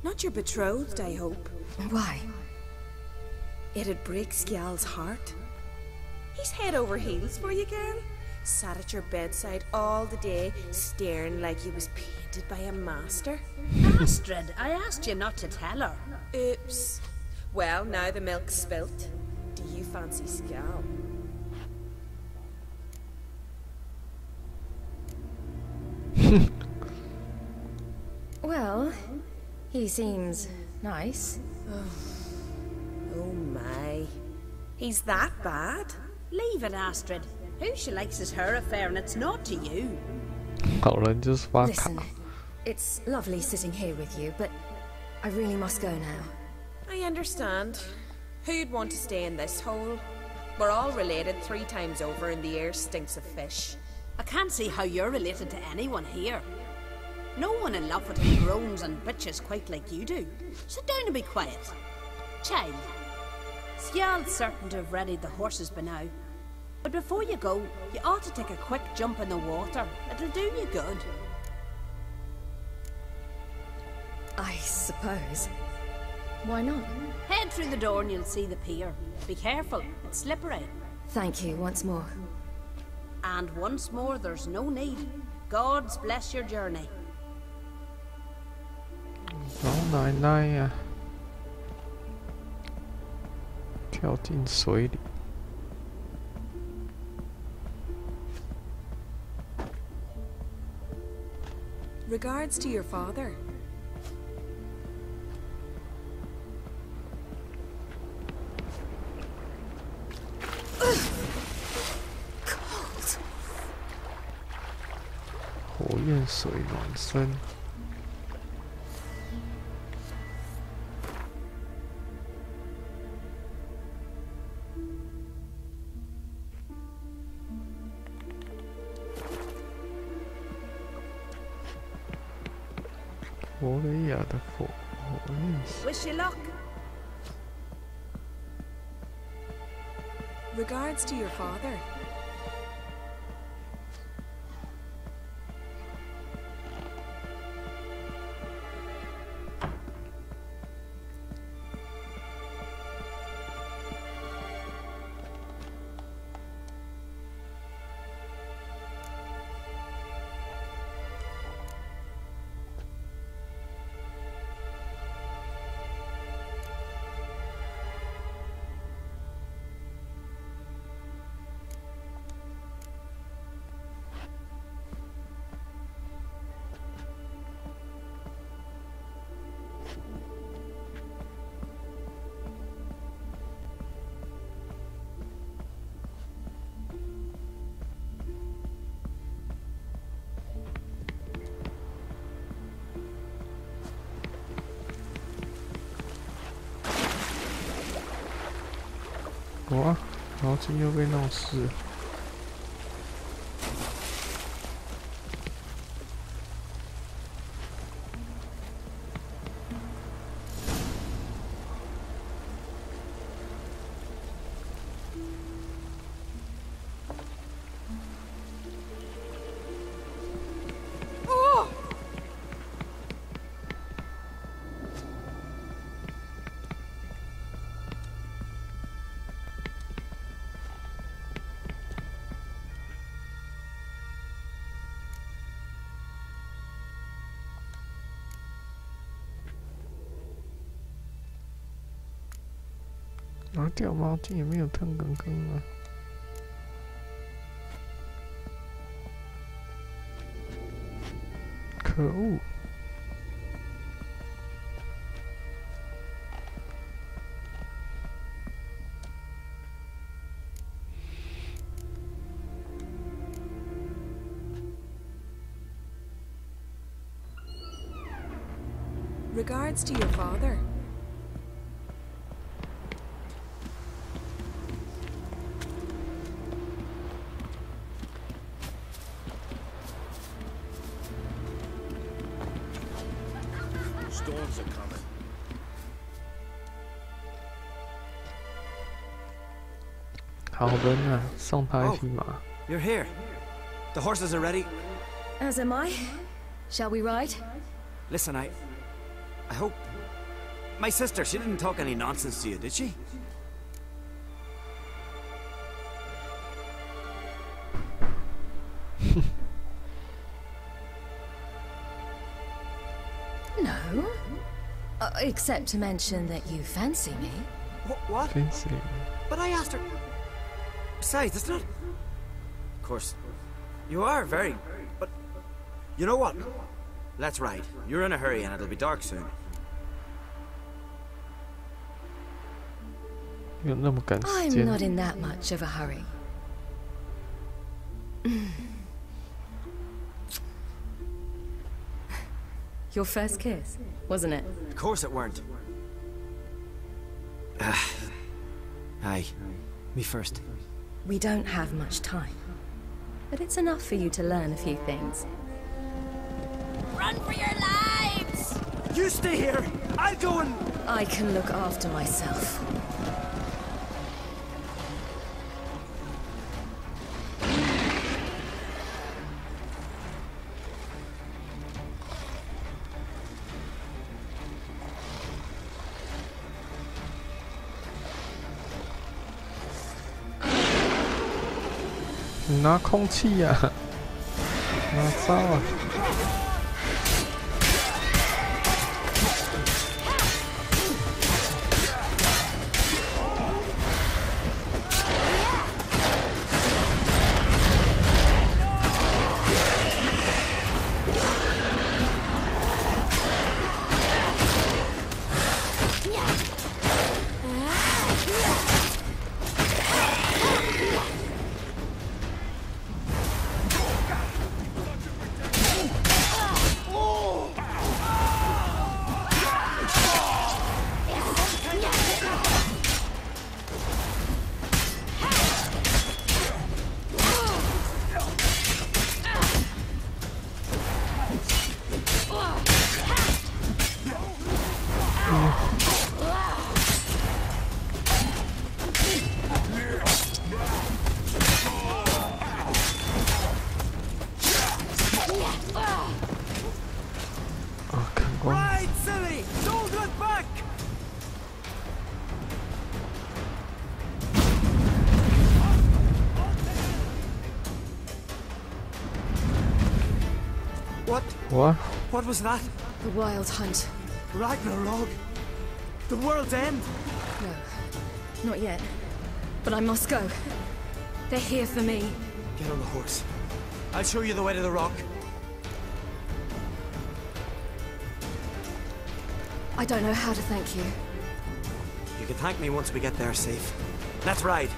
Not your betrothed, I hope. Why? It'd break Skjal's heart. He's head over heels for you, girl. Sat at your bedside all the day, staring like he was painted by a master. Astrid, I asked you not to tell her. Oops. Well, now the milk's spilt. Do you fancy Skjal? Well, he seems nice. Oh my. He's that bad? Leave it, Astrid. Who she likes is her affair and it's not to you. Listen, it's lovely sitting here with you, but I really must go now. I understand. Who'd want to stay in this hole? We're all related 3 times over and the air stinks of fish. I can't see how you're related to anyone here. No one in love with him groans and bitches quite like you do. Sit down and be quiet. Child, Skjal's certain to have readied the horses by now. But before you go, you ought to take a quick jump in the water. It'll do you good. I suppose. Why not? Head through the door and you'll see the pier. Be careful, it's slippery. Thank you once more. And once more, there's no need. God's bless your journey. 老奶奶呀，跳进水里。 Regards to your father. Cold. 火焰水暖身。 佛雷亚的火焰水。 Wish you luck. Regards to your father.哇，毛巾又被弄湿了。拿掉毛巾也没有烫刚刚啊。可恶！ Regards to your father. Storms are coming. 好人啊，送他一匹马。You're here. The horses are ready. As am I. Shall we ride? Listen, I hope... My sister, she didn't talk any nonsense to you, did she? No. Except to mention that you fancy me. What? Fancy. But I asked her... Besides, it's not... Of course, you are very... But... You know what? Let's ride. You're in a hurry and it'll be dark soon. 有那么赶时 I'm 间？ not in that much of a hurry. Your first kiss, wasn't it? Of course it weren't. Aye. Me first. We don't have much time. But it's enough for you to learn a few things. Run for your lives! You stay here! I'll go and... I can look after myself.你拿空气呀、啊，拿招啊！What? What was that? The Wild Hunt. Ragnarok? The world's end? No, not yet. But I must go. They're here for me. Get on the horse. I'll show you the way to the rock. I don't know how to thank you. You can thank me once we get there safe. Let's ride.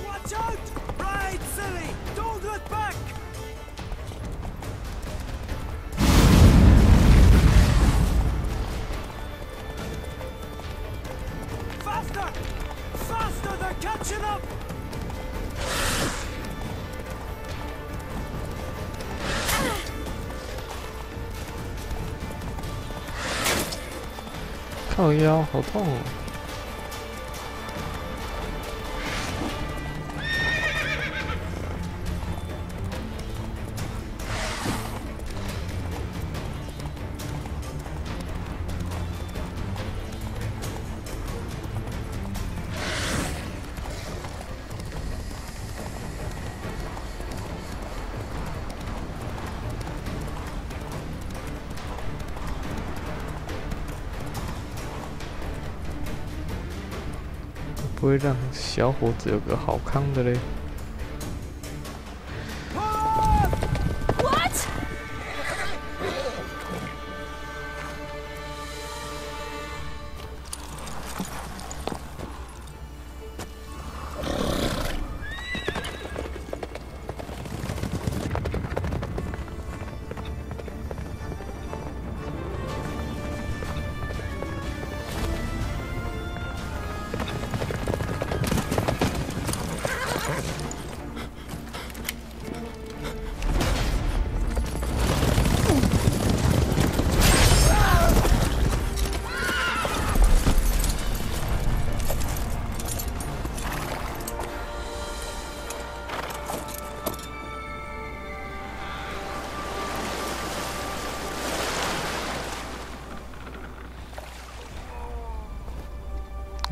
Watch out! Ride, silly! Don't look back! Faster! Faster! They're catching up! 靠腰，好痛哦！不会让小伙子有个好康的嘞。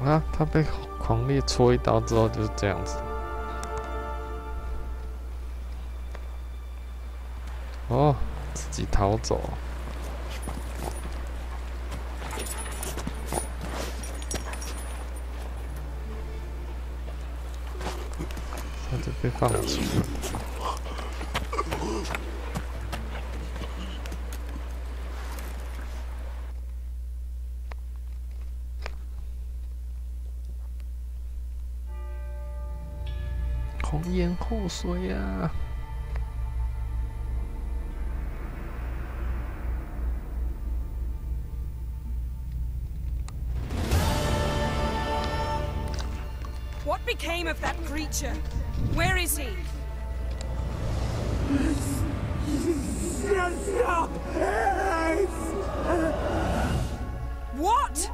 啊，他被狂猎戳一刀之后就是这样子。哦，自己逃走。他就被放逐了。红颜祸水啊！What became of that creature? Where is he? What?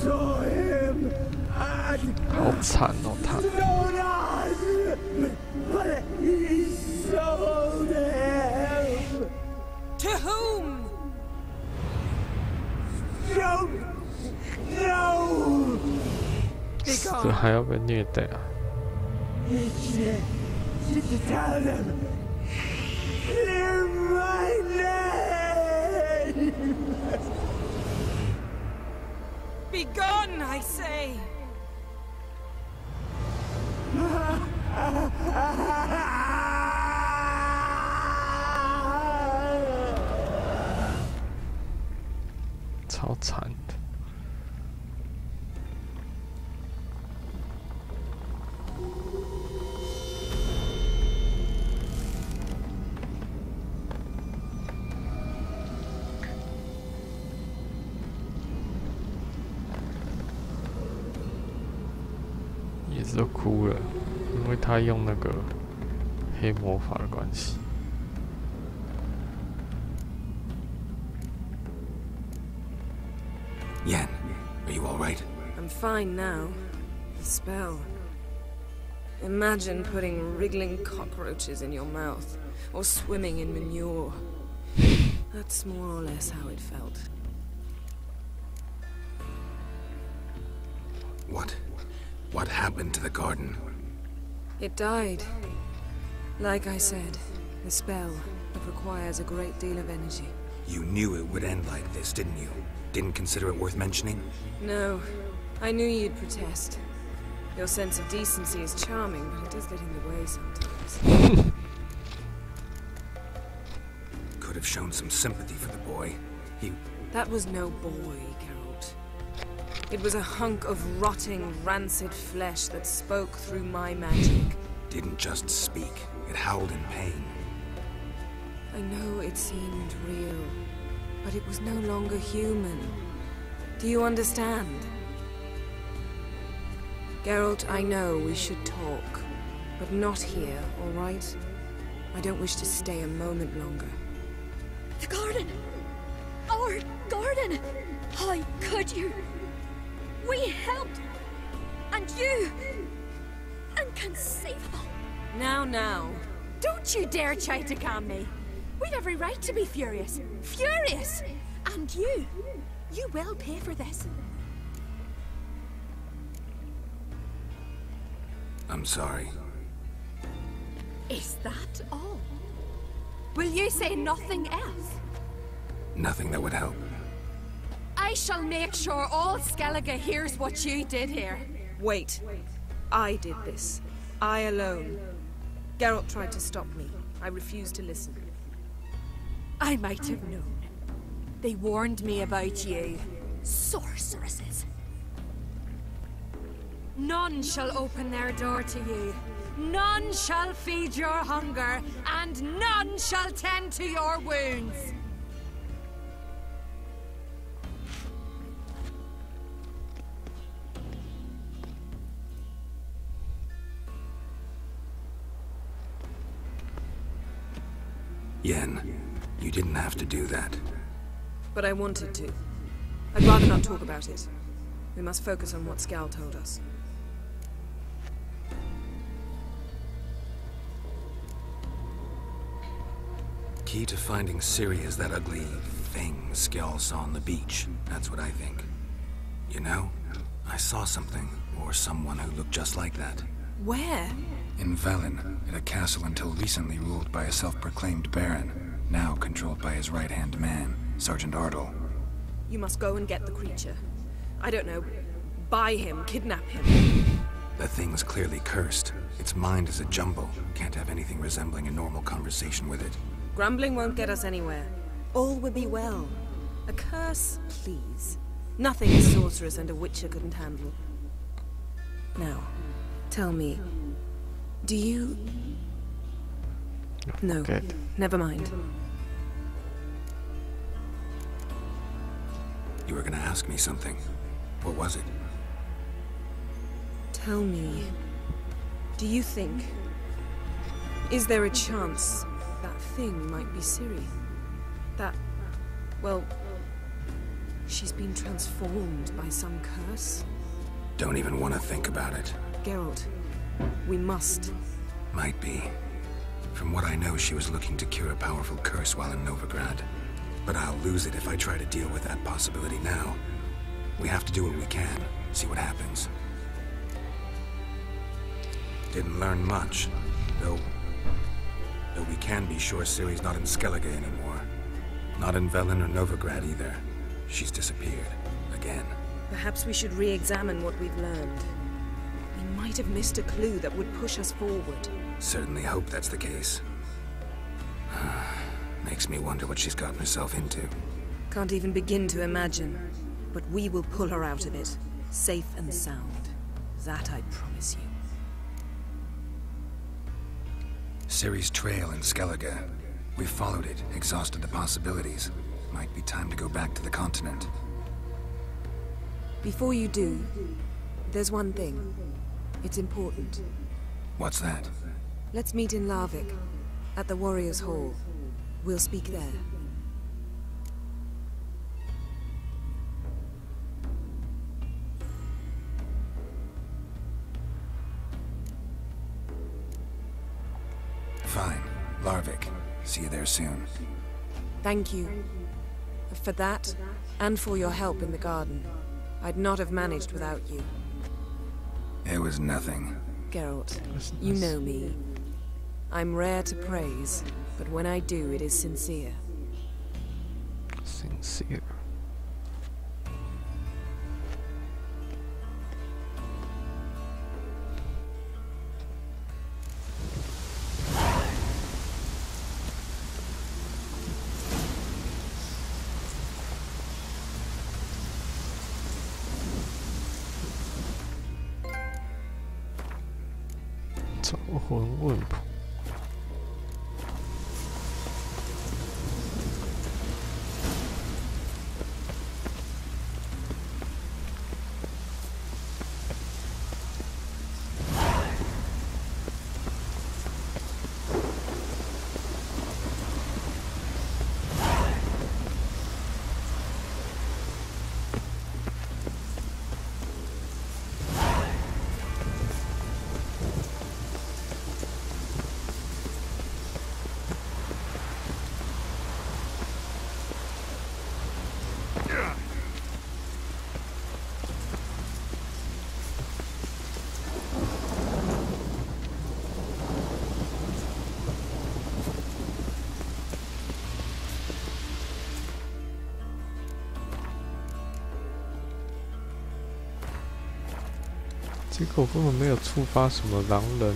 Saw him. 好惨哦，他。But he sold him. To whom? No. 死还要被虐待啊！ Just tell them. Clear my name. Be gone, I say. 超惨的。也是都哭了，因为他用那个黑魔法的关系。 Yen, are you all right? I'm fine now. The spell. Imagine putting wriggling cockroaches in your mouth, or swimming in manure. That's more or less how it felt. What happened to the garden? It died. Like I said, the spell, it requires a great deal of energy. You knew it would end like this, didn't you? Didn't consider it worth mentioning? No. I knew you'd protest. Your sense of decency is charming, but it does get in the way sometimes. Could have shown some sympathy for the boy. That was no boy, Geralt. It was a hunk of rotting, rancid flesh that spoke through my magic. Didn't just speak. It howled in pain. I know it seemed real, but it was no longer human. Do you understand? Geralt, I know we should talk, but not here, all right? I don't wish to stay a moment longer. The garden! Our garden! How could you? We helped! And you! Inconceivable! Now. Don't you dare try to calm me! We'd every right to be furious. Furious! And you will pay for this. I'm sorry. Is that all? Will you say nothing else? Nothing that would help. I I shall make sure all Skellige hears what you did here. Wait. I did this. I alone. Geralt tried to stop me. I refused to listen. I might have known. They warned me about you. Sorceresses. None shall open their door to you. None shall feed your hunger, and none shall tend to your wounds. Yen, you didn't have to do that. But I wanted to. I'd rather not talk about it. We must focus on what Scal told us. Key to finding Ciri is that ugly thing Skjall saw on the beach. That's what I think. You know, I saw something, or someone who looked just like that. Where? In Velen, in a castle until recently ruled by a self-proclaimed baron, now controlled by his right-hand man, Sergeant Ardle. You must go and get the creature. I don't know, buy him, kidnap him. The thing's clearly cursed. Its mind is a jumble. Can't have anything resembling a normal conversation with it. Grumbling won't get us anywhere. All will be well. A curse, please. Nothing a sorceress and a witcher couldn't handle. Now, tell me, do you... No, okay. Never mind. You were gonna ask me something. What was it? Tell me, do you think... Is there a chance that thing might be Ciri? That... well... she's been transformed by some curse? Don't even want to think about it. Geralt, we must. Might be. From what I know, she was looking to cure a powerful curse while in Novigrad. But I'll lose it if I try to deal with that possibility now. We have to do what we can, see what happens. Didn't learn much, though we can be sure Ciri's not in Skellige anymore. Not in Velen or Novigrad either. She's disappeared. Again. Perhaps we should re-examine what we've learned. We might have missed a clue that would push us forward. Certainly hope that's the case. Makes me wonder what she's gotten herself into. Can't even begin to imagine. But we will pull her out of it. Safe and sound. That I promise you. Ciri's trail in Skellige. We've followed it, exhausted the possibilities. Might be time to go back to the continent. Before you do, there's one thing. It's important. What's that? Let's meet in Larvik, at the Warriors' Hall. We'll speak there. Fine. Larvik. See you there soon. Thank you. For that, and for your help in the garden. I'd not have managed without you. It was nothing. Geralt, you know me. I'm rare to praise, but when I do, it is sincere. Sincere.招魂问卜。结果根本没有触发什么狼人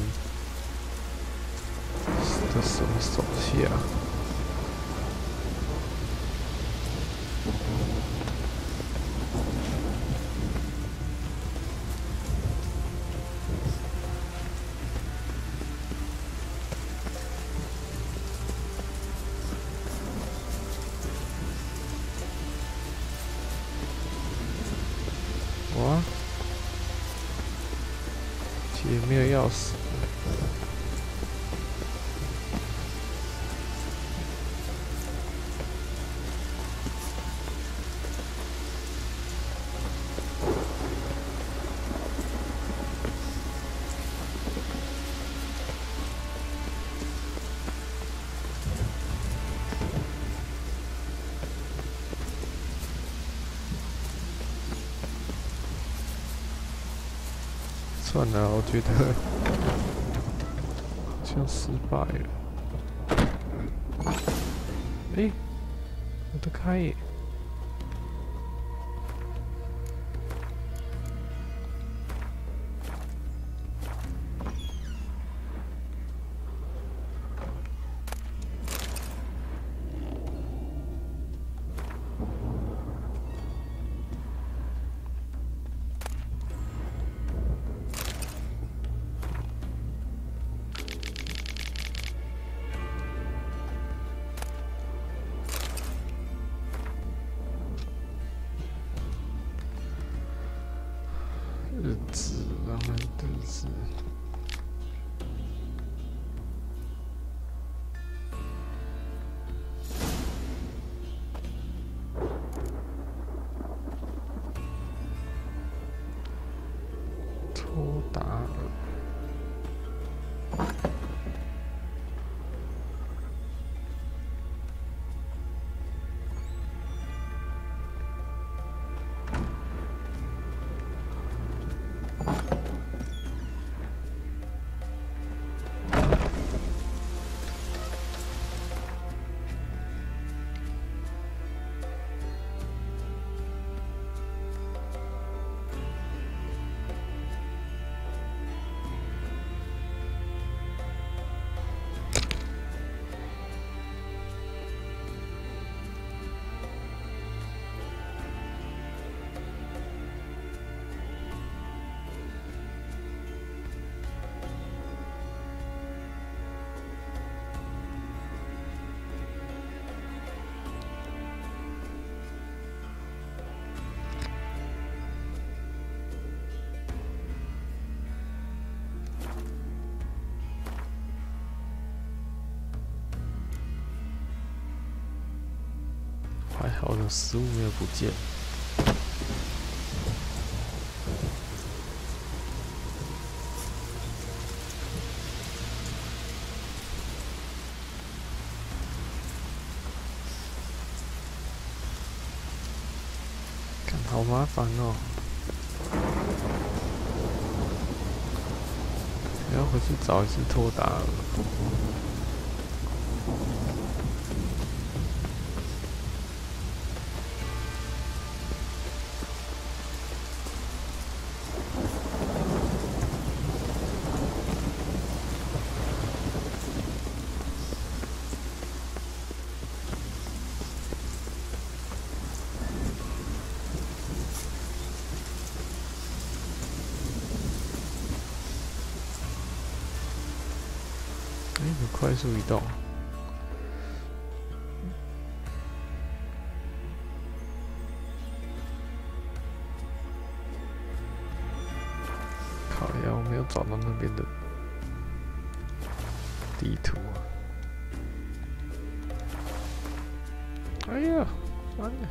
的什么手下。哇！也没有钥匙。算了，我觉得好像失败了。哎，有得开耶！日子，狼人的日子。托达尔。还好我的食物没有不见。看，好麻烦哦！还要回去找一只托达尔。快速移动，靠呀！我没有找到那边的地图。哎呀，完了！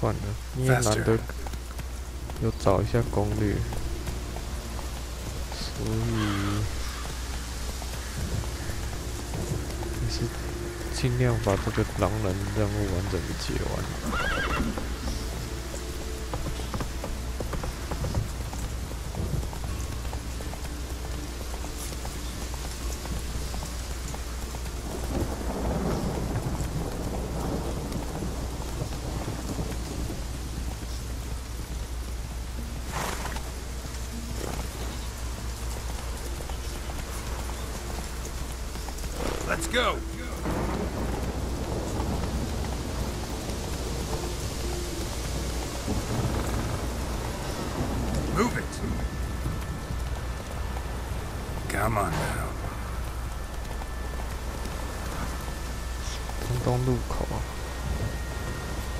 算了，你也难得有找一下攻略，所以还是尽量把这个狼人任务完整的解完。go. Move it. Come on now. 东路口。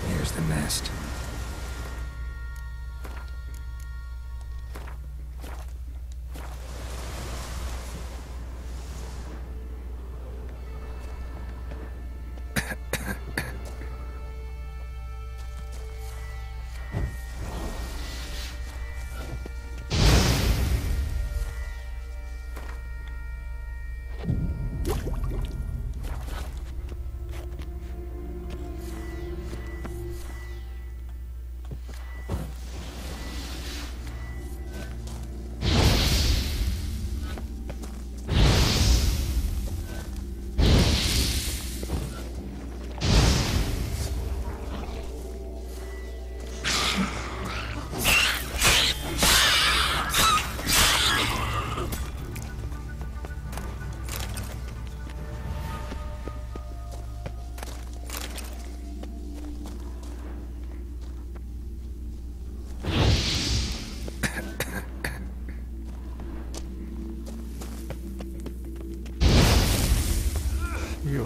Here's the nest.哟，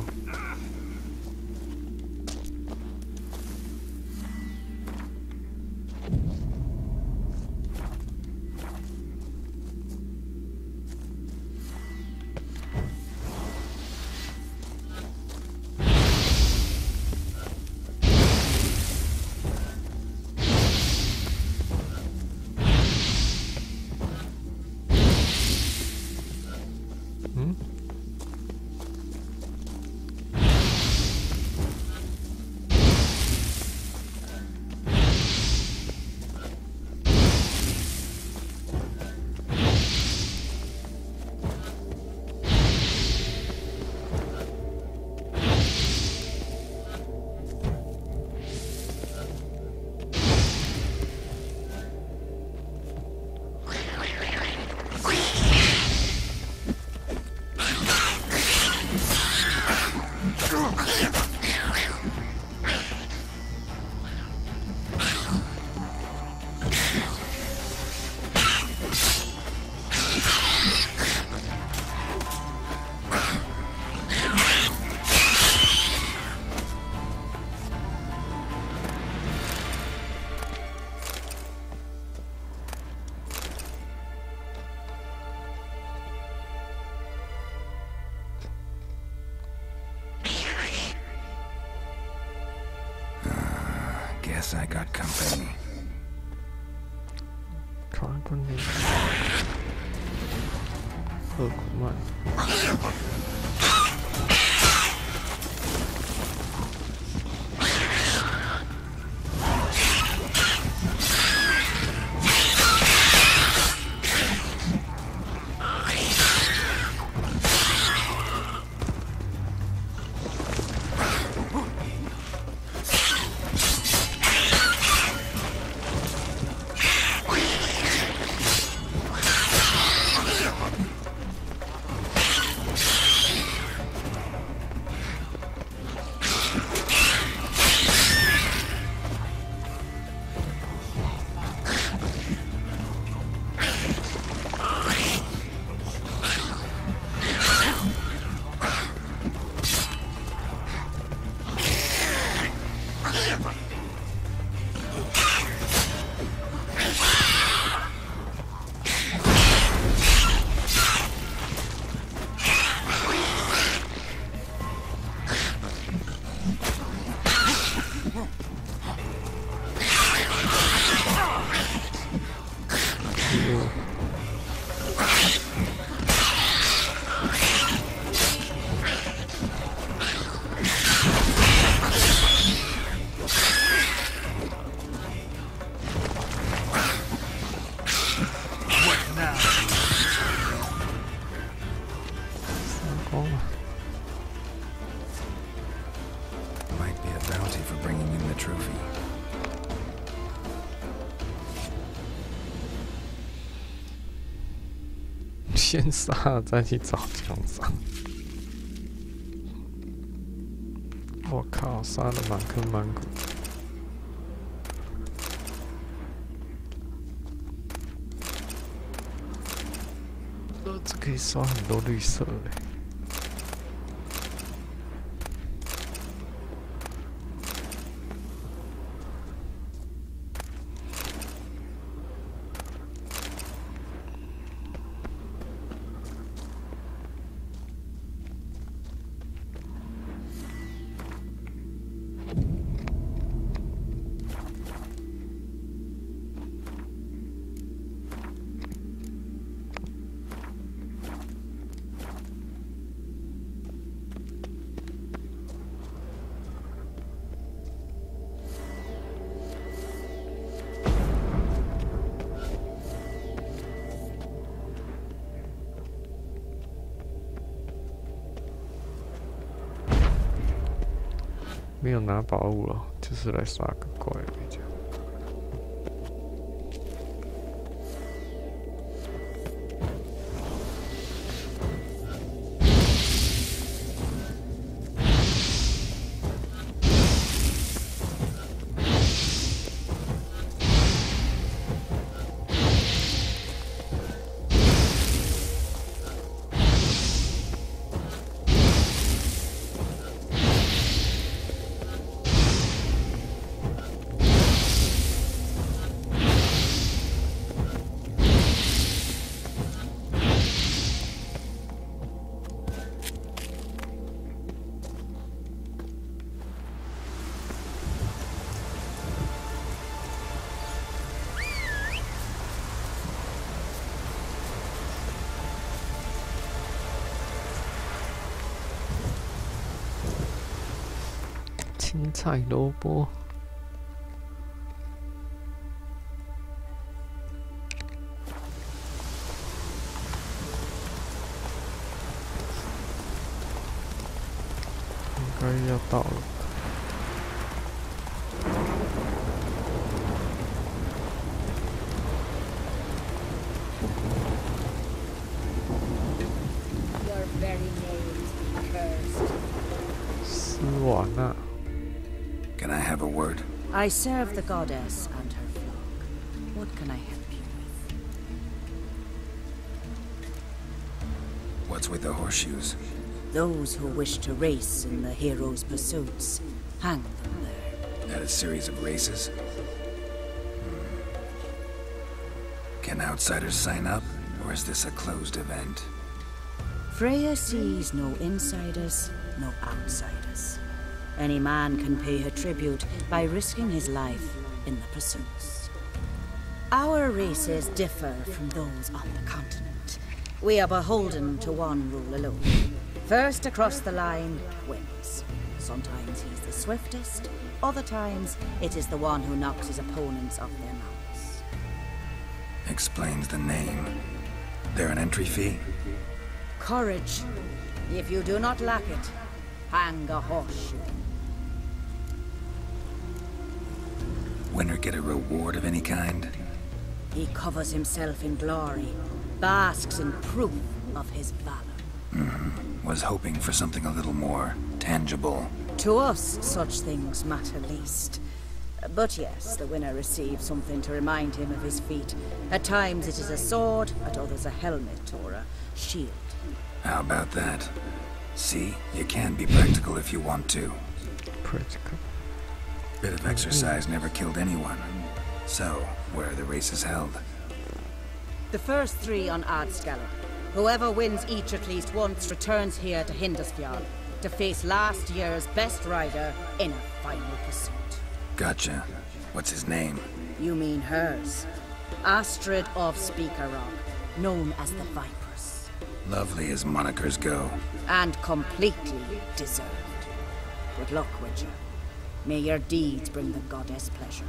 嗯。 Guess I got company. 卡顿里，赫古曼。 先杀了再去找奖赏。我靠，杀的满坑满谷。这可以刷很多绿色嘞。没有拿宝物了，就是来杀个怪比较。青菜萝卜，应该要到了。死完了。Can I have a word? I serve the goddess and her flock. What can I help you with? What's with the horseshoes? Those who wish to race in the hero's pursuits, hang them there. At a series of races? Can outsiders sign up, or is this a closed event? Freya sees no insiders, no outsiders. Any man can pay her tribute by risking his life in the pursuits. Our races differ from those on the continent. We are beholden to one rule alone. First across the line wins. Sometimes he's the swiftest, other times it is the one who knocks his opponents off their mounts. Explains the name. There an entry fee? Courage. If you do not lack it, hang a horseshoe. Winner get a reward of any kind? He covers himself in glory, basks in proof of his valor. Was hoping for something a little more tangible. To us, such things matter least. But yes, the winner receives something to remind him of his feat. At times it is a sword, at others a helmet or a shield. How about that? See, you can be practical if you want to. Practical. Bit of exercise never killed anyone. So, where are the races held? The first 3 on Adscallop. Whoever wins each at least once returns here to Hindisfjall to face last year's best rider in a final pursuit. Gotcha. What's his name? You mean hers. Astrid of Speaker Rock, known as the Vipress. Lovely as monikers go. And completely deserved. Good luck, Witcher. May your deeds bring the goddess pleasure.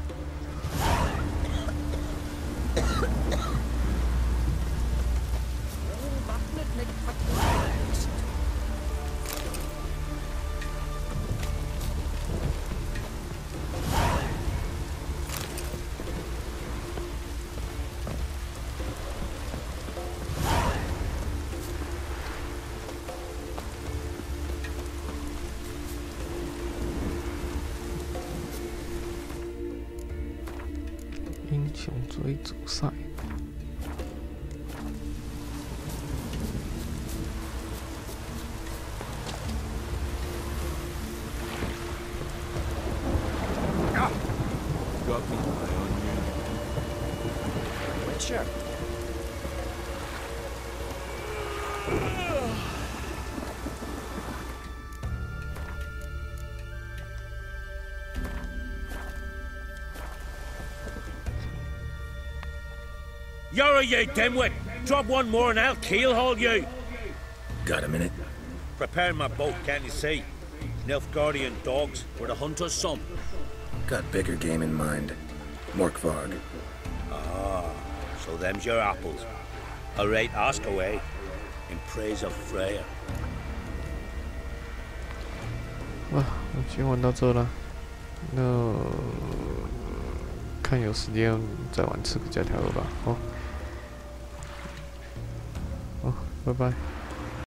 英雄追逐赛。Got me eye on you. Sure. You're a you dimwit! Drop one more and I'll keelhaul you! Got a minute? Prepare my boat, can't you see? Nilfgaardian dogs were the hunter's son. Got bigger game in mind. Morkvarg. Ah, so them's your apples. Alright, ask away. In praise of Freya. 哇，我今天玩到这了，那看有时间再玩刺客教条了吧？哦，拜拜。